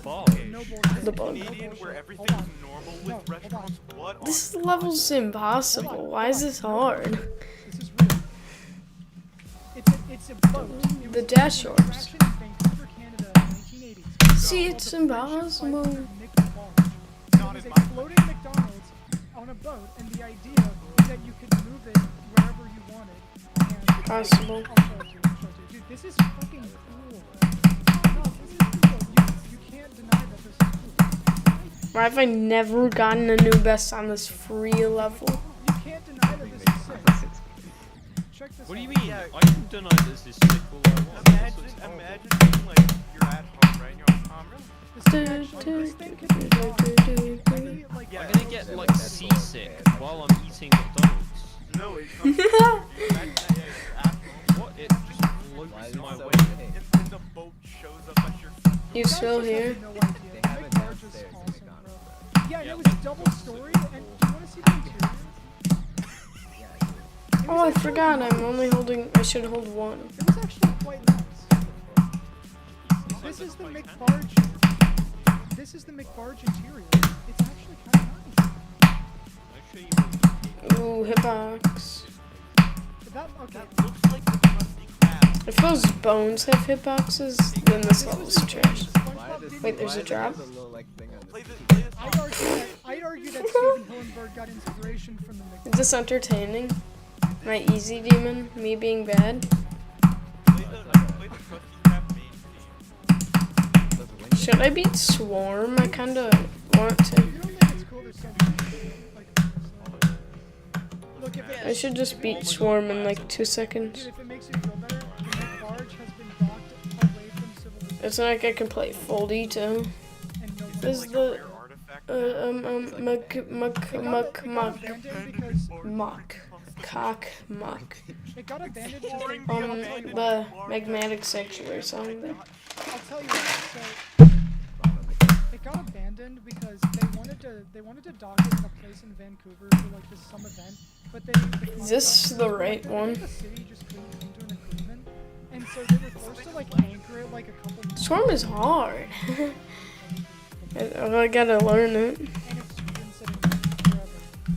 Ball. no bullshit. The bug. No Canadian bullshit. where Hold everything's on. normal No, with hold on. restaurants. What? This level's impossible. Why is this hard? This is real. It's a boat. It The was dash an orbs. attraction in Vancouver, Canada in the 1980s. See, Called it's the Friendship impossible. 500 Nick Bar. It was a floating McDonald's on a boat, and the idea is that you could move it wherever you wanted. And Possible. I'll show it to you. I'll show it to you. Dude, this is fucking cool. No, this is cool. You can't deny that this is cool. Why have I never gotten a new best on this free level? You can't deny that this is sick. Check this What do you out. mean? I can deny this is sick all I want. Imagine being like you're at home, right? And you're like, really? This thing can be done. Maybe, like, Yeah. I'm gonna get like seasick while I'm eating McDonald's. No, it comes. Imagine that you're at home. What? It just Why floats is it my so way. big? If the boat shows up at your front door. You still here? No idea. They have it Big Barge is downstairs in awesome, McDonald's, bro. Yeah, and it was double story. And do you want to see the interior? It Oh, was I actually forgot. I'm nice. only holding. I should hold one. It was actually quite nice. This this is the McBarge. This is the McBarge interior. It's actually kind of nice. Ooh, hitbox. That okay. That looks like the crusty crab. If those bones have hitboxes, then this level's trash. SpongeBob didn't- Wait, there's a drop? Play this I'd argue that Steven Hillenburg got inspiration from the Is McBarge. this entertaining? My easy demon? Me being bad? play the crusty crab main theme. Should I beat Swarm? I kinda want to. You don't think it's cool there's so many, like, look, if it, I should just beat Swarm in like 2 seconds. dude, if it makes you feel better, the McBarge has been docked away from civilization It's not like I can play full D too. and no This is Like a the rare artifact. muck. Cock muck. It got abandoned just Boring I'll the tell you abandoned why. The magmatic sanctuary song there. I'll tell you why. So it got abandoned because they wanted to dock it in a place in Vancouver for like this some event, but the Is this the right one? The city just couldn't come to an agreement, and so they were forced to like anchor it like a couple months. Swarm is hard. I gotta learn it. And it's been sitting there forever.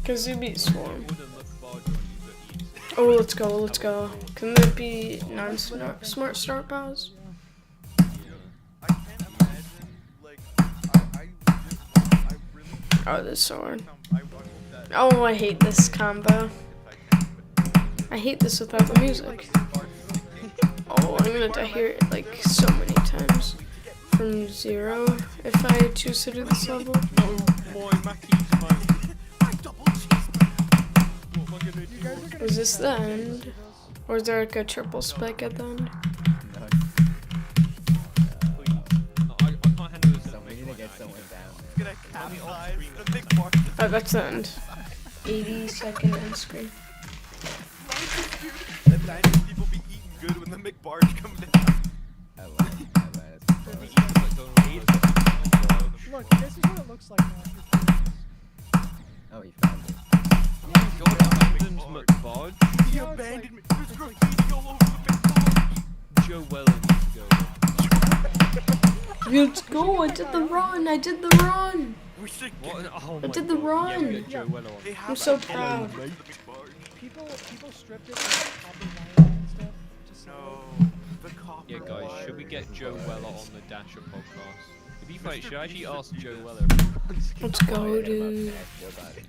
Cause you beat Swarm. Oh, let's go, let's go. Can there be non-smart start pause? I can't imagine, like, I really Oh, this sword. I want that. Oh, I hate this combo. I hate this without the music. Oh, I'm gonna die here like so many times. From 0 if I choose to do this level. Oh boy, my keys, my double cheese. What am I gonna You do? guys are gonna Is be this sad the to end? see this. Or is there like a triple spike at the end? I can't handle this. So we need to get someone down there. Gonna capsize the big bar. Oh, that's the end. 80-second end screen. The 90s people be eating good when the McBarge come down. I love it. Look, this is what it looks like now. If you're curious. Oh, you found it. God abandoned McBarge. He Yeah, it's abandoned me. like- There's graffiti all over the McBarge. Joe Weller needs to go. Let's go! I did the run! I did the run! We should What? get Oh I my did the God. Yeah, run. we got Joe Weller on. They have I'm so a proud. the McBarge. People stripped it like copper wiring and stuff. Just so No, the copper. Yeah, guys, should we get Joe Weller on the Dasher podcast? To be fair, should I actually ask Joe Weller? Let's go, dude.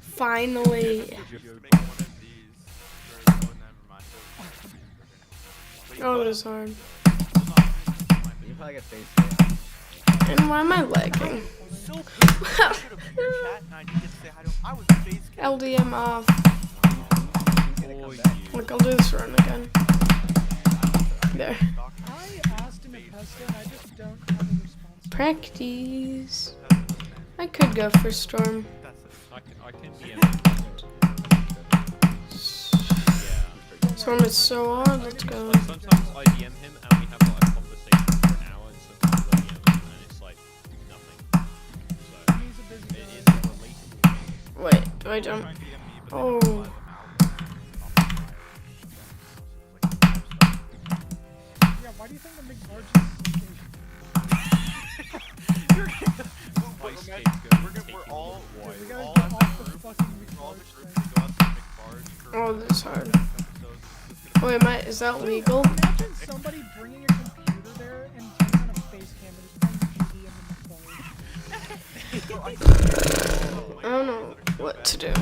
Finally. Just make one of these. Oh, never mind. Oh, this is hard. You can probably get face down. And why am I lagging? So good. I should have your chat and I didn't get to say hi to him. I was face cam. LDM off. Or you? Look, I'll do this run again. There. I asked him a Pesta and I just don't have a response. Practice. I could go for Storm. I can DM. Storm is so hard. Let's go. Like, sometimes I DM him and we have like a conversation for an hour, and sometimes I DM him and it's like nothing. So He's a busy it guy. is relatable. Wait, do I jump? Oh. Yeah, why do you think the McBarge is We're all we we're gotta all get as off a the group. fucking We're all the McBarge group thing. to go out to McBarge for Oh, this is hard. episodes. It's gonna Wait, is that legal? Imagine somebody bringing a computer there and turning on a face cam and just playing GD in the McBarge. I don't know what to do.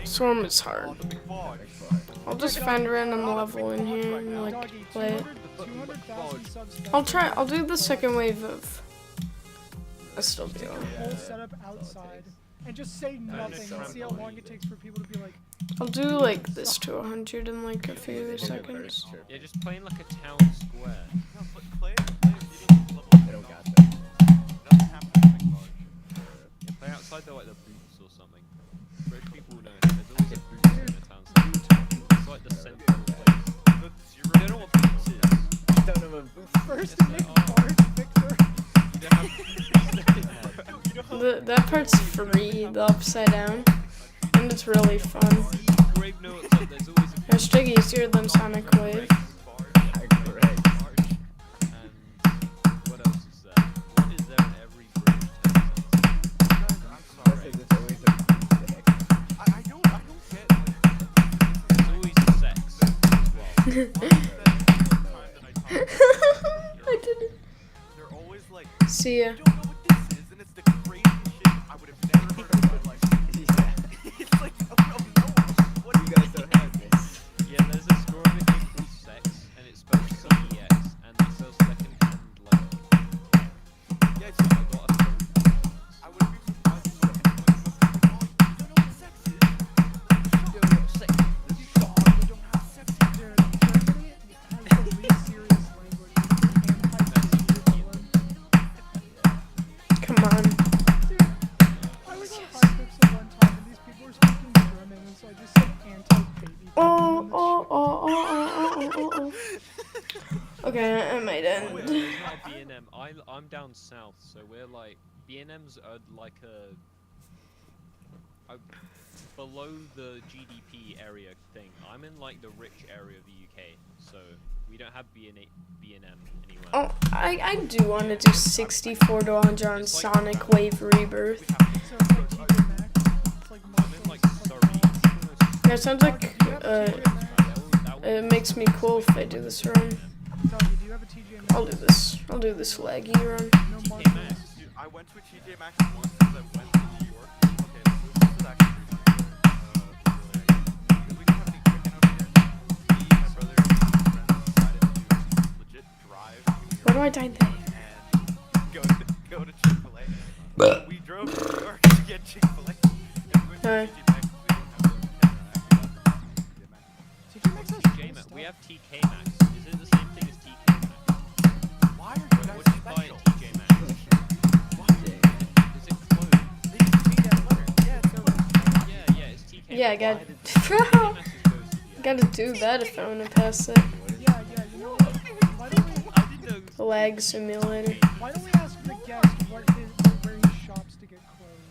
Storm is hard. on the McBarge. I'll just find a random level in here and like Doggy, play it. 200,000 subs. I'll do the second wave of. I still do. Whole setup outside and just say nothing and see how long it takes for people to be like, I'll do like this to 100 in like a few seconds. Yeah, just playing like a town square. No, play it immediately level. They don't got that. Doesn't have to be McBarge. Yeah, play outside the like the booths or something. Rich people know there's always a booth in a town square. It's like the central place. The zero. They don't know what booths is. Don't know what boots. first McBarge, Victor. You don't have That part's free, the upside down, and it's really fun. grave notes up, there's always a Hashtag easier than Sonic Wave. Correct. and what else is there? I didn't. They're always like, See ya. I don't know what this is, and it's the craziest shit I would have never heard of in my life. It's like, oh no, what do You guys don't have this. Yeah, there's a store in the game called Sex, and it's spelled C-E-X, and they sell second-hand, like, Yeah, it's like, got a phone. I wouldn't be surprised if someone was like, oh, you don't know what sex is? Sex. You thought you don't have sex. Dude, Germany has the least serious language. Come on. Dude, I was on Hypixel one time and these people were speaking German, and so I just said anti-baby. Oh. Okay, I might Wait, end. there's not a B&M. I'm down south, so we're like, B&Ms are like a below the GDP area thing. I'm in like the rich area of the UK, so we don't have B&M anywhere. Oh, I do want to do 64 to 100 on Sonic Wave Rebirth. So it's like TJ Maxx. It's like I'm in like Surrey. That sounds like it makes me cool if I do this run. Doggy, do you have a TJ Maxx? I'll do this. I'll do this laggy run. No TJ marbles. Maxx. Dude, I went to a TJ Maxx once because I went to New York. Okay, this is actually pretty funny. Because we didn't have any chicken over here. Me, my brother, and my friends decided to legit drive to New Where do York I die there? and go to Chick-fil-A. We drove to New York to get Chick-fil-A. And we went to Alright. TJ Maxx because we didn't have the TJ Maxx has TJ cool Maxx. We stuff. have TK Maxx. Is it the same thing as TK Maxx? Why are you What guys do you buy special? at TJ Maxx? Is it clothes? They just made that letter. Yeah, it's over. Yeah, it's TK Yeah, I Maxx. got. TK Maxx is goes to the Gotta do that if I want to pass it. Yeah, you know what? Why don't we, I didn't know. The lag simulator. why don't we ask the guest where he shops to get clothes?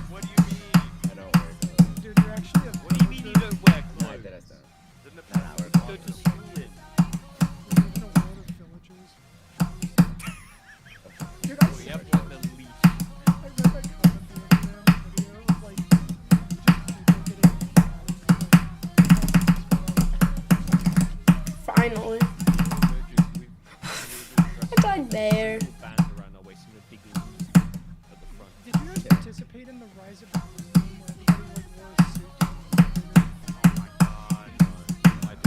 What do you mean? I don't wear clothes. Dude, you're actually a What do you mean you don't wear No, I clothes? did, I don't. Didn't it Not pass? our Go clothes. to school in. We live in a world of villagers. Dude, We have like the least. I read that comment the other day on a video of like just people getting Finally. I died there. Band around our waist and a big loop at the front. Did you guys participate in the rise of the room where everybody like wore a suit? Oh my god.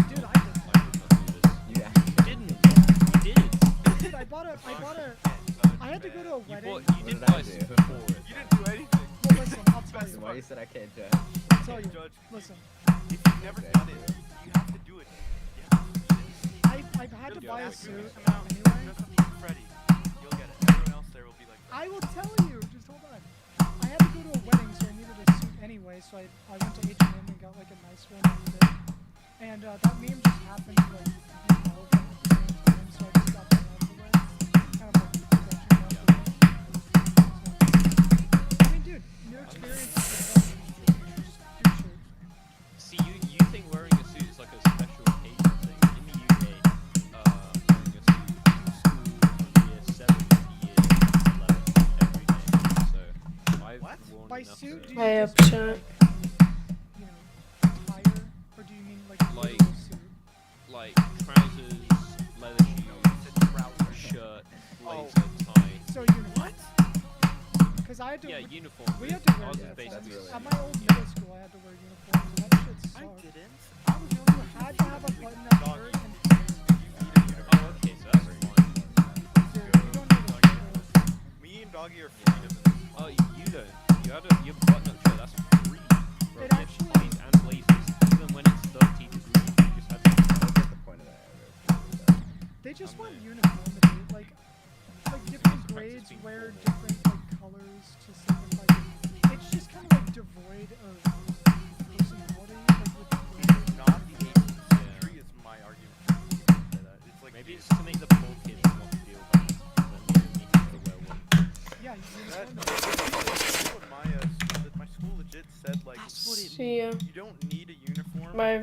Dude, I I did not do this. You You didn't. You did. Dude, I bought a I had to go to a You wedding. bought. You What did did I buy do? suit for it. You didn't do anything. Well, listen, I'll tell That's you. why you said I can't judge. I'll tell you. Judge. Listen, If you've never done it, you have to do it. I've had to Yeah, buy a wait, suit Come out. anyway. Just like Freddy. You'll get it. Everyone else there will be like. I will tell you. Just hold on. I had to go to a wedding, so I needed a suit anyway. So I went to H&M and got like a nice one. And that meme just happened to like be relevant at the same time, so I just got that out of the way. Kind of like sketching out the way. So, I mean, dude, new experience. Just do shit. See, you think wearing a suit is like a special occasion thing. In the UK, wearing a suit in school from year 7 to year 11 every day. So I've What? worn By enough suit, to, do you Hey, just up, mean, chat. you know, attire, or do you mean like a Like- literal suit? like trousers, leather shoes, shirt, blazer, tie. So you What? Because I had to. Yeah, uniform. We had to wear Ours is uniforms. basically really At my old middle school, I had to wear uniforms, and that shit I sucked. didn't. I was you had to have a button-up shirt and pants. Oh, okay, so that's fine. Dude, you don't need a shirt. Me and Doggy are freedom in this. Oh, you don't. You had your button-up shirt. That's free. Bro, It get actually- ties and blazers. Even when it's 30 degrees, you just have to. I don't get the point of that ever. They just I'm want the- uniformity, like different grades being wear formal. different like colors to signify. It's just kind of like devoid of personality, like with the grades. Not the 18th century is my argument. Say that. It's like Maybe it's to make the poor kids not feel bad. Then you only have to wear one. Yeah, that, uniformity. my school legit said like That's what it See ya. you don't need a uniform. Bye.